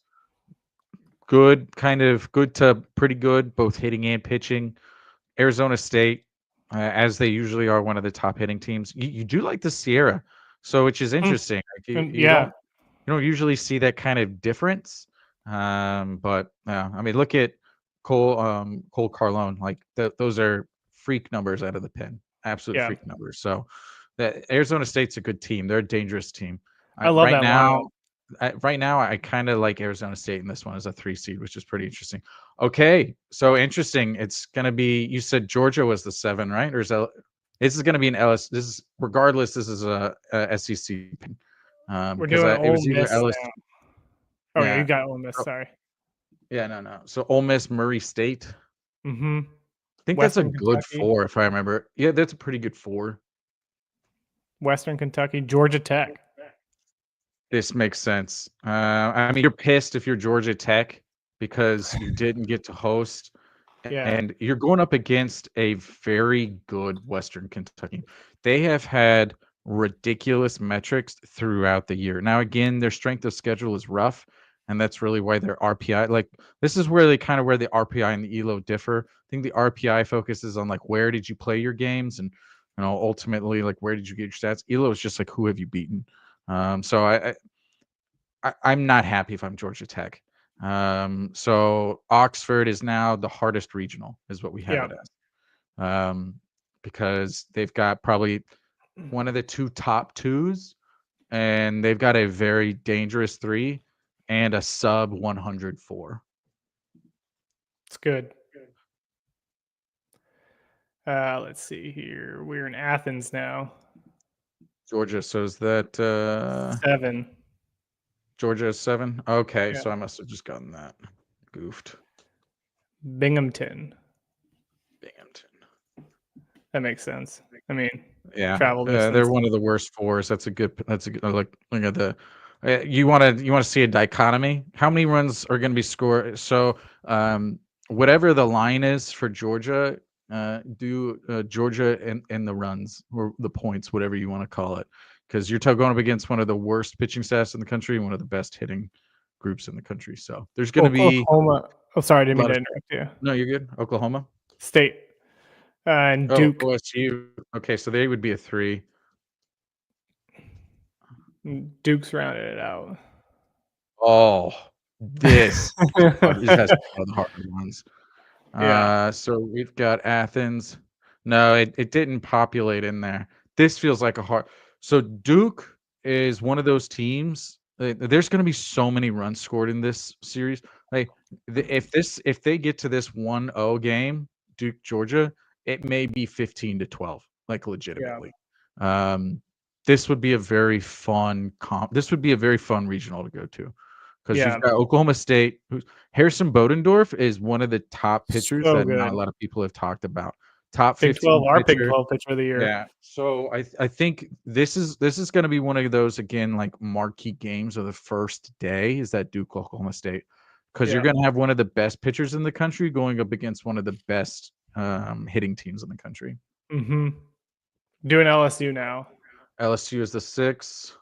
good, kind of good to pretty good, both hitting and pitching. Arizona State, as they usually are, one of the top hitting teams. You do like the Sierra, so which is interesting. Like you Yeah. don't usually see that kind of difference. But I mean, look at Cole Carlone. Like those are freak numbers out of the pen, absolute Yeah. freak numbers. So Arizona State's a good team. They're a dangerous team. I love Right that now, lineup. I kind of like Arizona State in this one as a 3 seed, which is pretty interesting. Okay, so interesting. It's gonna be. You said Georgia was the 7, right? Or this is gonna be an LS. This is regardless. This is a SEC. We're Because doing it Ole was either Miss LS. now. Oh yeah, Yeah. you got Ole Miss. Oh, Sorry. yeah, no. So Ole Miss, Murray State. Mm-hmm. I think that's a Western good Kentucky. 4 if I remember. Yeah, that's a pretty good 4. Western Kentucky, Georgia Tech. This makes sense. I mean, you're pissed if you're Georgia Tech because you didn't get to host, Yeah. and you're going up against a very good Western Kentucky. They have had ridiculous metrics throughout the year. Now, again, their strength of schedule is rough, and that's really why their RPI, like this is where they kind of where the RPI and the ELO differ. I think the RPI focuses on like where did you play your games, and ultimately like where did you get your stats. ELO is just like who have you beaten. So I'm not happy if I'm Georgia Tech. So Oxford is now the hardest regional, is what we have it as, because they've got probably one of the 2 top 2s, and they've got a very dangerous 3 and a sub 104. It's good. Let's see here. We're in Athens now. Georgia. So is that 7. Georgia is 7? Okay, Yeah. so I must have just gotten that goofed. Binghamton. Binghamton. That makes sense. I mean, Yeah, travel distance. they're one of the worst 4s. That's a good. Look at the. You want to see a dichotomy? How many runs are going to be scored? So, whatever the line is for Georgia, do Georgia in the runs or the points, whatever you want to call it, because you're going up against one of the worst pitching staffs in the country and one of the best hitting groups in the country. So there's going to be Oklahoma. Oh, sorry, I didn't mean lot to of. interrupt you. No, you're good. Oklahoma. State. And Oh, Duke. OSU. Okay, so they would be a 3. Duke's rounded it out. Oh, this has the harder ones. Yeah. So we've got Athens. No, it didn't populate in there. This feels like a hard. So Duke is one of those teams. There's going to be so many runs scored in this series. Like if they get to this 1-0 game, Duke Georgia, it may be 15-12, like legitimately. This would be a very fun comp. This would be a very fun regional to go to. Because Yeah. you've got Oklahoma State. Harrison Bodendorf is one of the top pitchers So that not good. a lot of people have talked about. Top Big 15 12, our Big pitcher. 12 pitcher of the year. Yeah. So I think this is going to be one of those again like marquee games of the first day is that Duke Oklahoma State, because you're going to have one of the best pitchers in the country going up against one of the best hitting teams in the country. Mm-hmm. Doing LSU now. LSU is the 6.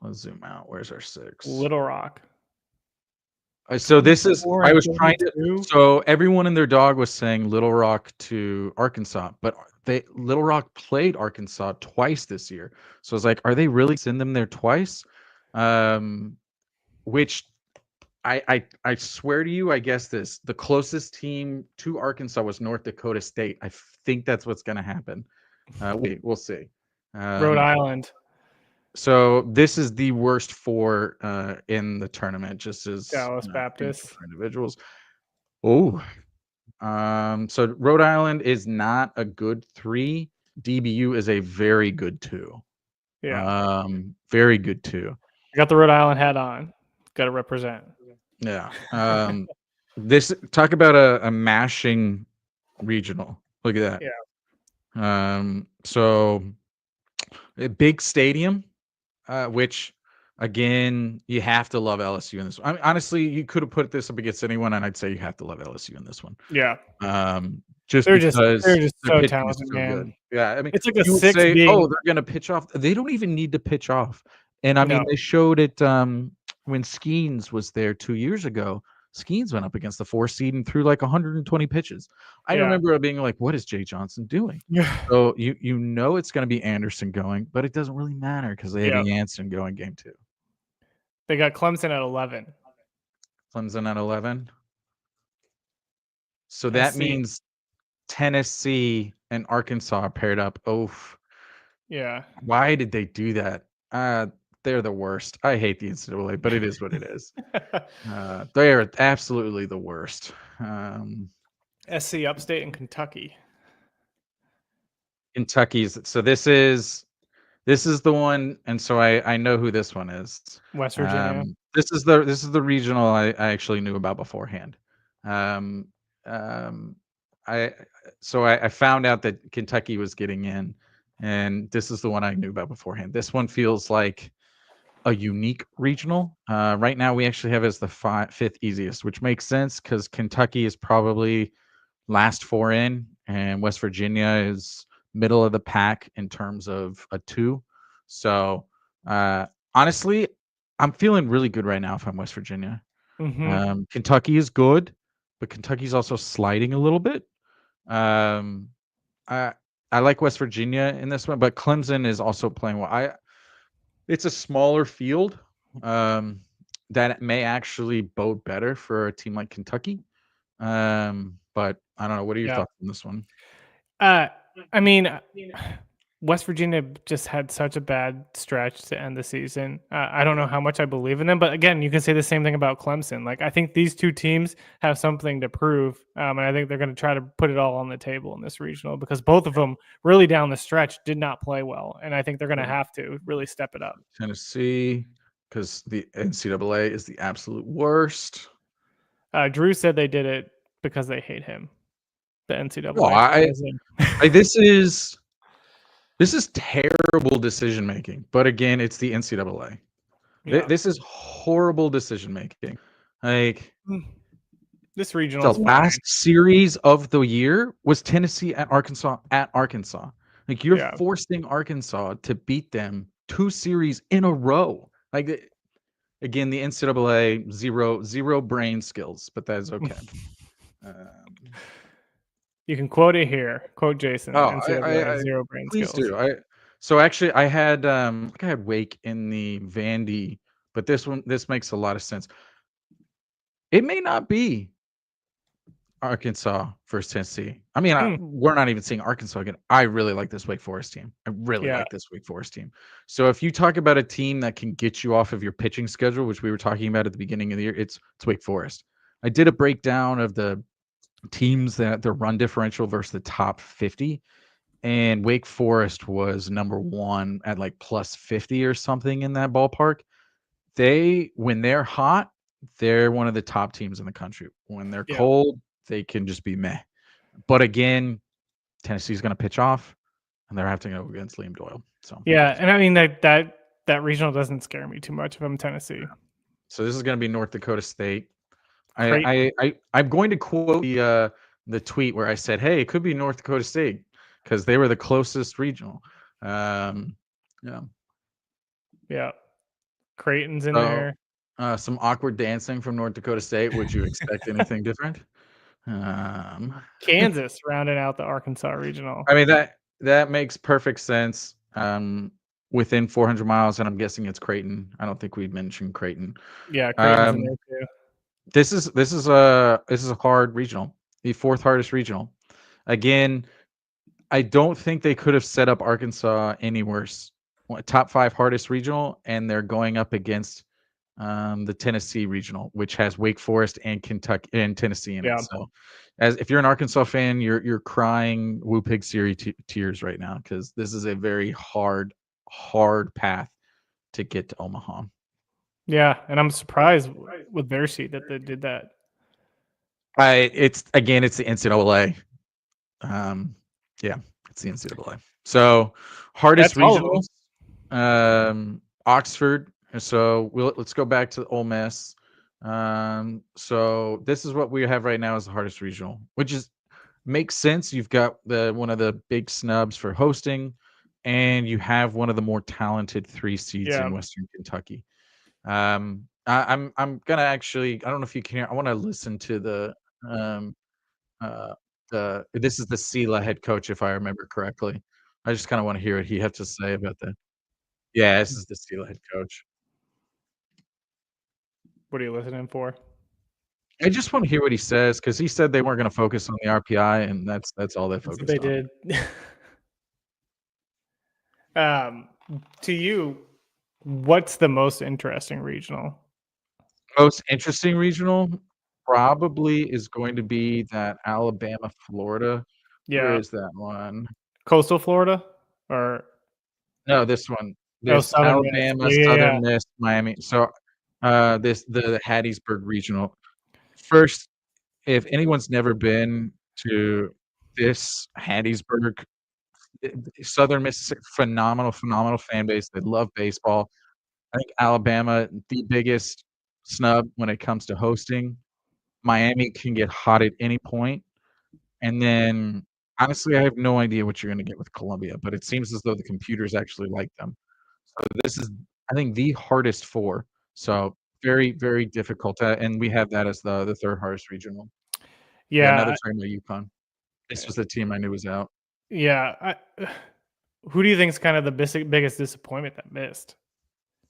Let's zoom out. Where's our 6? Little Rock. So this is, 24 I and was trying to, 32. so everyone and their dog was saying Little Rock to Arkansas, but Little Rock played Arkansas twice this year. So I was like, are they really send them there twice? Which I swear to you, I guess the closest team to Arkansas was North Dakota State. I think that's what's going to happen. We'll see. Rhode Island. So this is the worst 4 in the tournament, just as Dallas Baptist for individuals. Oh, so Rhode Island is not a good 3. DBU is a very good 2. Yeah. Very good 2. I got the Rhode Island hat on. Got to represent. Yeah. This talk about a mashing regional. Look at that. Yeah. So a big stadium, which again, you have to love LSU in this one. I mean, honestly, you could have put this up against anyone, and I'd say you have to love LSU in this one. Yeah. Just they're because just so pitching talented, is so man. good. Yeah, I mean, It's like a you would 6 say, being. oh, they're gonna pitch off. They don't even need to pitch off. And I mean, they showed it when Skeens was there 2 years ago. Skeens went up against the 4 seed and threw like 120 pitches. I remember it being like, what is Jay Johnson doing? Yeah. So you know it's going to be Anderson going, but it doesn't really matter because they have Jansen going game 2. They got Clemson at 11. Clemson at 11. So that means Tennessee and Arkansas are paired up. Oh, yeah. Why did they do that? They're the worst. I hate the NCAA, but it is what it is. They are absolutely the worst. SC Upstate in Kentucky. Kentucky's. So this is the one, and so I know who this one is. West Virginia. This is the regional I actually knew about beforehand. I found out that Kentucky was getting in, and this is the one I knew about beforehand. This one feels like a unique regional. Right now, we actually have it as the 5th easiest, which makes sense because Kentucky is probably last 4 in, and West Virginia is middle of the pack in terms of a 2. So honestly, I'm feeling really good right now if I'm West Virginia. Mm-hmm. Kentucky is good, but Kentucky's also sliding a little bit. I like West Virginia in this one, but Clemson is also playing well. It's a smaller field that may actually bode better for a team like Kentucky. But I don't know. What are your thoughts on this one? I mean, West Virginia just had such a bad stretch to end the season. I don't know how much I believe in them, but again, you can say the same thing about Clemson. Like, I think these two teams have something to prove, and I think they're going to try to put it all on the table in this regional because both of them really down the stretch did not play well, and I think they're going to have to really step it up. Tennessee, because the NCAA is the absolute worst. Drew said they did it because they hate him. The NCAA. Well, this is terrible decision making, but again, it's the NCAA. Yeah. This is horrible decision making. Like this regional, the last series of the year was Tennessee at Arkansas Like you're forcing Arkansas to beat them 2 series in a row. Like again, the NCAA zero brain skills, but that is okay. You can quote it here. Quote Jason. Oh, NCAA zero brain please skills. do. So actually, I had Wake in the Vandy, but this makes a lot of sense. It may not be Arkansas versus Tennessee. I mean, we're not even seeing Arkansas again. I really like this Wake Forest team. I really like this Wake Forest team. So if you talk about a team that can get you off of your pitching schedule, which we were talking about at the beginning of the year, it's Wake Forest. I did a breakdown of the teams that their run differential versus the top 50, and Wake Forest was number 1 at like plus 50 or something in that ballpark. When they're hot, they're one of the top teams in the country. When they're cold, they can just be meh. But again, Tennessee's going to pitch off, and they're having to go against Liam Doyle. So and I mean that regional doesn't scare me too much if I'm Tennessee. So this is going to be North Dakota State. I'm going to quote the tweet where I said, "Hey, it could be North Dakota State because they were the closest regional." Creighton's in there. Some awkward dancing from North Dakota State. Would you expect anything different? Kansas rounding out the Arkansas regional. I mean that makes perfect sense. Within 400 miles, and I'm guessing it's Creighton. I don't think we'd mentioned Creighton. Yeah, Creighton's in there too. This is a hard regional, the fourth hardest regional. Again, I don't think they could have set up Arkansas any worse. Top 5 hardest regional, and they're going up against the Tennessee regional, which has Wake Forest and Kentucky and Tennessee in it. Yeah. So, as if you're an Arkansas fan, you're crying Woo Pig Siri tears right now because this is a very hard path to get to Omaha. Yeah, and I'm surprised with their seat that they did that. It's the NCAA. Yeah, it's the NCAA. So hardest That's all of them. regionals, Oxford. So let's go back to Ole Miss. So this is what we have right now as the hardest regional, which makes sense. You've got one of the big snubs for hosting, and you have one of the more talented 3 seeds Yeah. in Western Kentucky. I'm gonna actually, I don't know if you can hear. I want to listen to um uh this is the Sela head coach, if I remember correctly. I just kind of want to hear what he has to say about that. Yeah, this is the Sela head coach. What are you listening for? I just want to hear what he says because he said they weren't going to focus on the RPI, and that's all they That's what focused they on. did. To you, what's the most interesting regional? Most interesting regional probably is going to be that Alabama, Florida. Where Yeah, is that one? coastal Florida or No, this one. This Southern Miss? Alabama, Yeah. Southern Miss, Miami. So, the Hattiesburg regional. First, if anyone's never been to this Hattiesburg, Southern Mississippi, phenomenal fan base. They love baseball. I think Alabama, the biggest snub when it comes to hosting. Miami can get hot at any point. And then, honestly, I have no idea what you're going to get with Columbia, but it seems as though the computers actually like them. So this is, I think, the hardest 4. So very, very difficult. And we have that as the third hardest regional. Yeah, now they're Yeah. talking about UConn. This was the team I knew was out. Yeah. Who do you think is kind of the biggest disappointment that missed?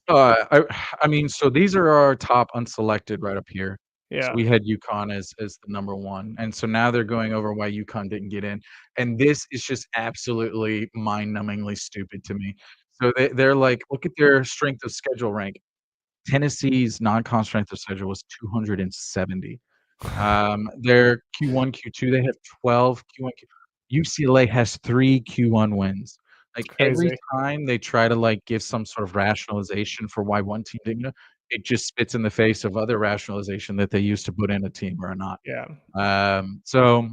I mean, so these are our top unselected right up here. So Yeah. we had UConn as the number 1, and so now they're going over why UConn didn't get in, and this is just absolutely mind-numbingly stupid to me. So they're like, look at their strength of schedule rank. Tennessee's non-con strength of schedule was 270. Their Q1, Q2, they have 12 Q1. UCLA has 3 Q1 wins. Like every Crazy. time they try to like give some sort of rationalization for why one team didn't, it just spits in the face of other rationalization that they used to put in a team or not. Yeah. So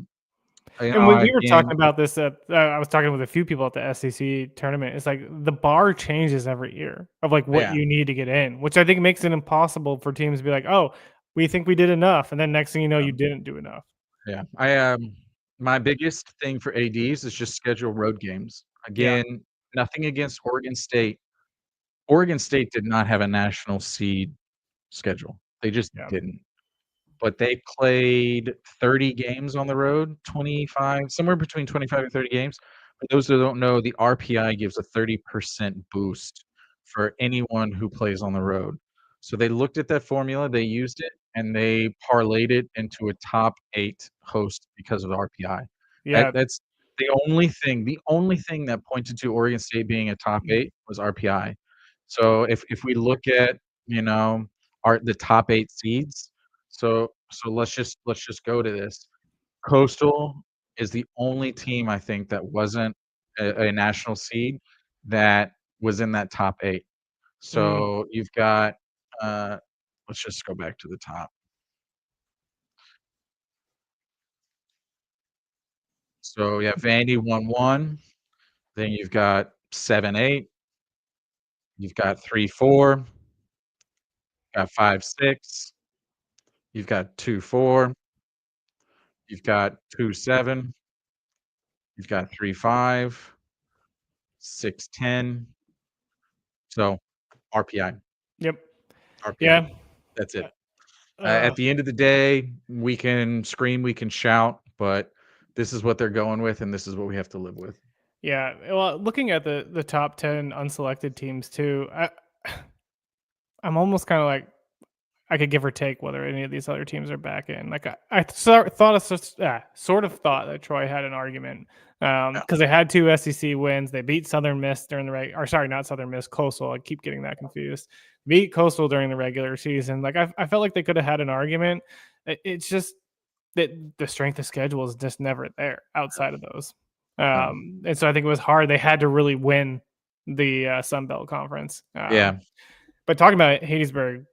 And we were talking again, about this at I was talking with a few people at the SEC tournament. It's like the bar changes every year of like what yeah, you need to get in, which I think makes it impossible for teams to be like, "Oh, we think we did enough," and then next thing you know, you didn't do enough. yeah. My biggest thing for ADs is just schedule road games. Yeah. Again, nothing against Oregon State. Oregon State did not have a national seed schedule. They just Yeah. didn't. But they played 30 games on the road, 25, somewhere between 25 and 30 games. For those who don't know, the RPI gives a 30% boost for anyone who plays on the road. So they looked at that formula, they used it, and they parlayed it into a top 8 host because of the RPI. Yeah. That's the only thing that pointed to Oregon State being a top 8 was RPI. So if we look at, you know, the top 8 seeds, so let's just go to this. Coastal is the only team I think that wasn't a national seed that was in that top 8. Mm, So you've got, uh, let's just go back to the top. So yeah, Vandy won 1, then you've got 7-8, you've got 3-4, got 5-6, you've got 2-4, you've got 2-7, you've got 3-5, 6-10. So RPI, yep. RPI. Yeah. That's it. Uh, At the end of the day, we can scream, we can shout, but this is what they're going with, and this is what we have to live with. yeah. Well, looking at the top 10 unselected teams too, I'm almost kind of like I could give or take whether any of these other teams are back in. Like I sort of thought that Troy had an argument because they had 2 SEC wins. They beat Southern Miss during not Southern Miss, Coastal. I keep getting that confused. Beat Coastal during the regular season. Like I felt like they could have had an argument. It's just that the strength of schedule is just never there outside of those. And so I think it was hard. They had to really win the Sun Belt Conference. But talking about Hattiesburg,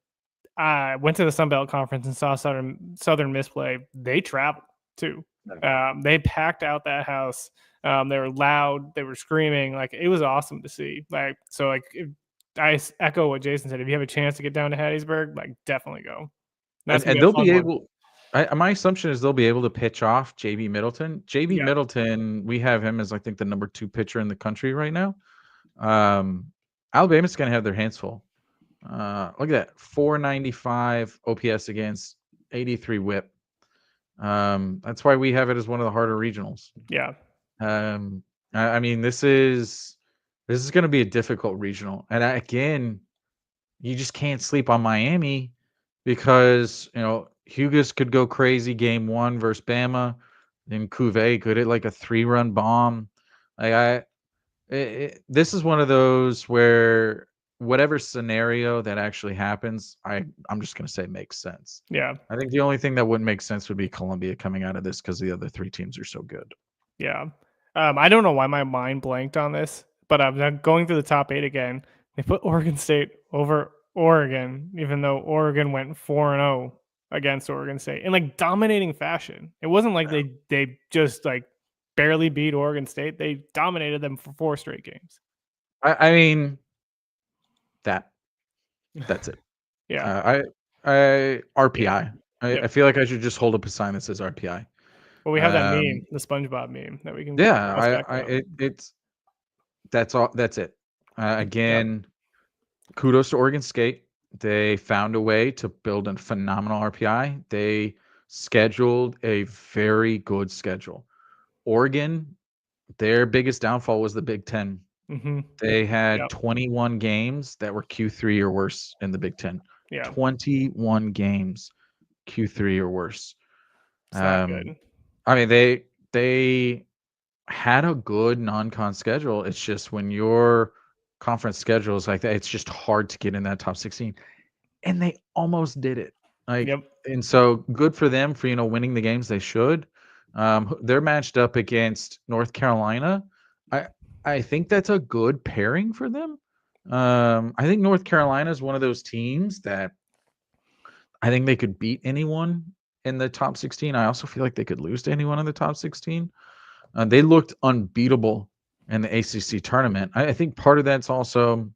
I went to the Sun Belt Conference and saw Southern Miss play. They traveled too. They packed out that house. They were loud. They were screaming. Like it was awesome to see. I echo what Jason said. If you have a chance to get down to Hattiesburg, like definitely go. And they'll be able. My assumption is they'll be able to pitch off JB Middleton. Middleton, we have him as I think the number 2 pitcher in the country right now. Alabama's going to have their hands full. Look at that, 495 OPS against, 83 WHIP. That's why we have it as one of the harder regionals. Yeah. I mean, this is going to be a difficult regional, and again, you just can't sleep on Miami because Hugas could go crazy game 1 versus Bama, then Cuvée could hit like a 3-run bomb. This is one of those where whatever scenario that actually happens, I'm just going to say makes sense. Yeah. I think the only thing that wouldn't make sense would be Columbia coming out of this because the other 3 teams are so good. Yeah. I don't know why my mind blanked on this, but I'm going through the top 8 again. They put Oregon State over Oregon, even though Oregon went 4-0 against Oregon State in like dominating fashion. It wasn't like they just like barely beat Oregon State. They dominated them for 4 straight games. I mean, that's it. Yeah. RPI. I feel like I should just hold up a sign that says RPI. Well, we have that meme, the SpongeBob meme that we can. That's all. That's it. Again, kudos to Oregon State. They found a way to build a phenomenal RPI. They scheduled a very good schedule. Oregon, their biggest downfall was the Big Ten. Mm-hmm. They had 21 games that were Q3 or worse in the Big Ten. 21 games Q3 or worse. It's not good. I mean, they had a good non-con schedule. It's just when your conference schedule is like that, it's just hard to get in that top 16. And they almost did it. And so good for them for winning the games they should. They're matched up against North Carolina. I think that's a good pairing for them. I think North Carolina is one of those teams that I think they could beat anyone in the top 16. I also feel like they could lose to anyone in the top 16. They looked unbeatable in the ACC tournament. I think part of that's also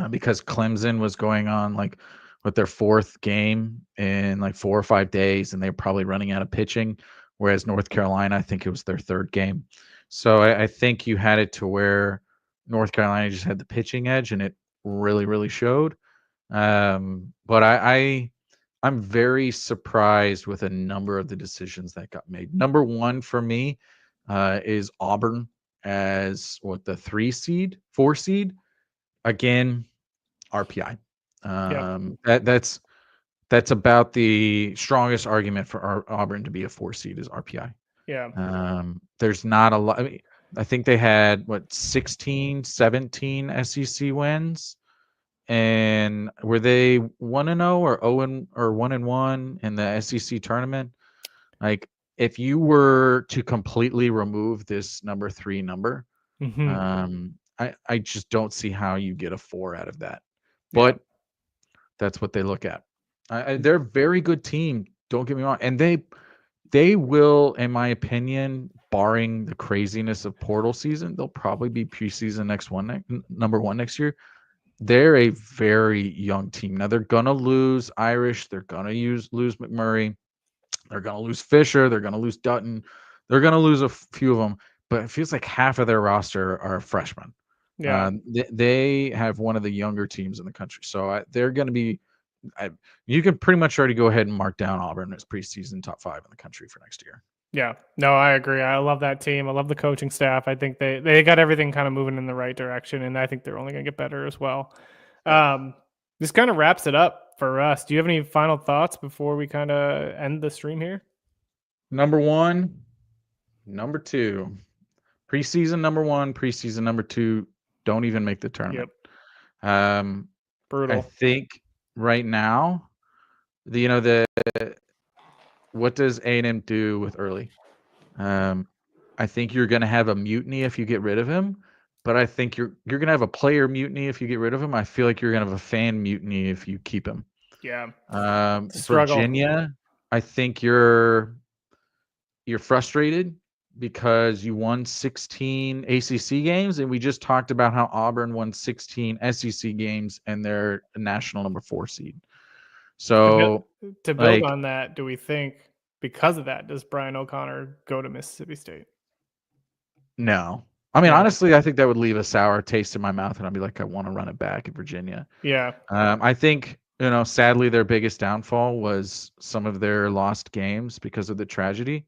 because Clemson was going on like with their 4th game in like 4 or 5 days, and they're probably running out of pitching. Whereas North Carolina, I think it was their 3rd game. So I think you had it to where North Carolina just had the pitching edge, and it really, really showed. But I'm very surprised with a number of the decisions that got made. Number 1 for me is Auburn as the 4 seed. Again, RPI. That's about the strongest argument for Auburn to be a 4 seed is RPI. Yeah. There's not a lot. I mean, I think they had 16, 17 SEC wins, and were they 1-0 or 0 or 1-1 in the SEC tournament? Like, if you were to completely remove this number 3 number, I just don't see how you get a 4 out of that. But that's what they look at. They're a very good team. Don't get me wrong, and they will, in my opinion, barring the craziness of portal season, they'll probably be preseason number 1 next year. They're a very young team. Now they're gonna lose Irish. They're gonna lose McMurray. They're gonna lose Fisher. They're gonna lose Dutton. They're gonna lose a few of them. But it feels like half of their roster are freshmen. Yeah, they have one of the younger teams in the country. So they're going to be. You can pretty much already go ahead and mark down Auburn as preseason top 5 in the country for next year. Yeah, no, I agree. I love that team. I love the coaching staff. I think they got everything kind of moving in the right direction, and I think they're only going to get better as well. This kind of wraps it up for us. Do you have any final thoughts before we kind of end the stream here? Number 1, number 2. Preseason number 1, preseason number 2 don't even make the tournament. I Brutal. think right now, what does A&M do with Early? I think you're going to have a mutiny if you get rid of him, but I think you're going to have a player mutiny if you get rid of him. I feel like you're going to have a fan mutiny if you keep him. Yeah. Struggle. Virginia, I think you're frustrated because you won 16 ACC games, and we just talked about how Auburn won 16 SEC games and they're a national number 4 seed. So to build on that, do we think because of that, does Brian O'Connor go to Mississippi State? No. I mean, honestly, I think that would leave a sour taste in my mouth, and I'd be like, I want to run it back at Virginia. Yeah. I think, sadly, their biggest downfall was some of their lost games because of the tragedy.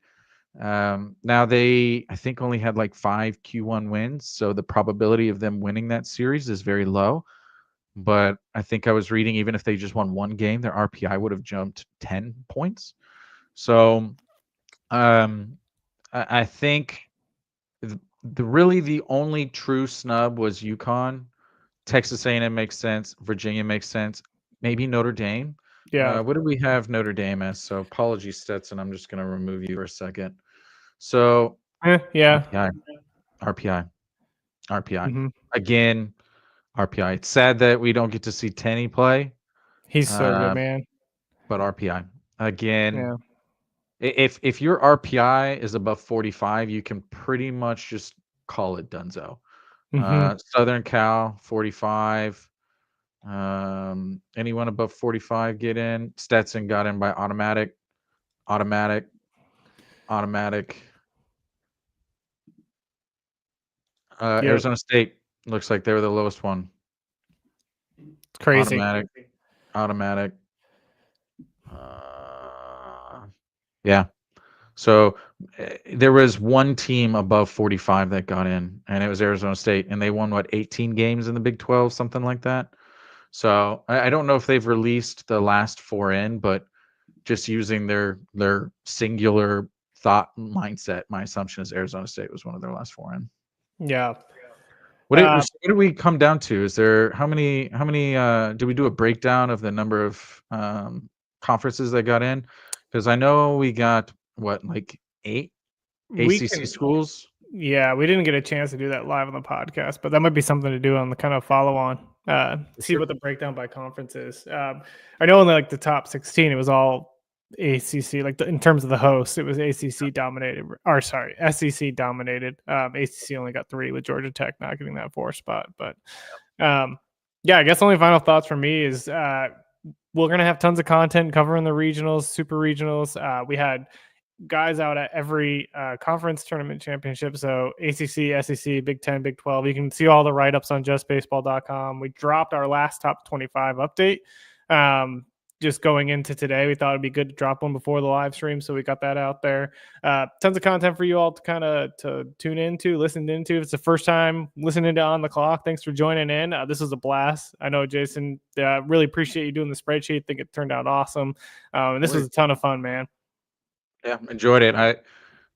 Now they, I think, only had like 5 Q1 wins, so the probability of them winning that series is very low. But I think I was reading, even if they just won 1 game, their RPI would have jumped 10 points. So I think the only true snub was UConn. Texas A&M makes sense. Virginia makes sense. Maybe Notre Dame. Yeah. What do we have Notre Dame as? So apologies, Stetson. I'm just going to remove you for a second. So yeah. RPI. Mm-hmm. Again, RPI. It's sad that we don't get to see Tenney play. He's so good, man. But RPI. Again, yeah. If your RPI is above 45, you can pretty much just call it donezo. Mm-hmm. Southern Cal, 45. Anyone above 45 get in. Stetson got in by automatic. Arizona State looks like they were the lowest one. It's crazy. Automatic. Yeah. So there was one team above 45 that got in, and it was Arizona State, and they won 18 games in the Big 12, something like that. So I don't know if they've released the last 4 in, but just using their singular thought mindset, my assumption is Arizona State was one of their last 4 in. Yeah. What did we come down to? Is there how many did we do a breakdown of the number of conferences that got in? Because I know we got 8 ACC schools. Yeah, we didn't get a chance to do that live on the podcast, but that might be something to do on the kind of follow on. See what the breakdown by conference is. I know only the top 16, it was all ACC. In terms of the hosts, it was ACC dominated. Or sorry, SEC dominated. ACC only got 3 with Georgia Tech not getting that 4 spot. But yeah, I guess only final thoughts from me is we're gonna have tons of content covering the regionals, super regionals. We had guys out at every conference tournament championship. So ACC, SEC, Big 10, Big 12. You can see all the write-ups on justbaseball.com. We dropped our last top 25 update. Just going into today, we thought it'd be good to drop one before the live stream. So we got that out there. Tons of content for you all to kind of tune into, listen into. If it's the first time listening to On the Clock, thanks for joining in. This was a blast. I know, Jason, really appreciate you doing the spreadsheet. Think it turned out awesome. And this was a ton of fun, man. Yeah, enjoyed it.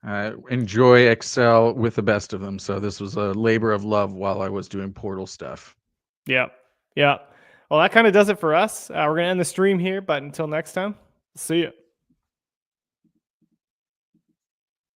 I enjoy Excel with the best of them. So this was a labor of love while I was doing portal stuff. Yeah. Well, that kind of does it for us. We're going to end the stream here, but until next time, see you.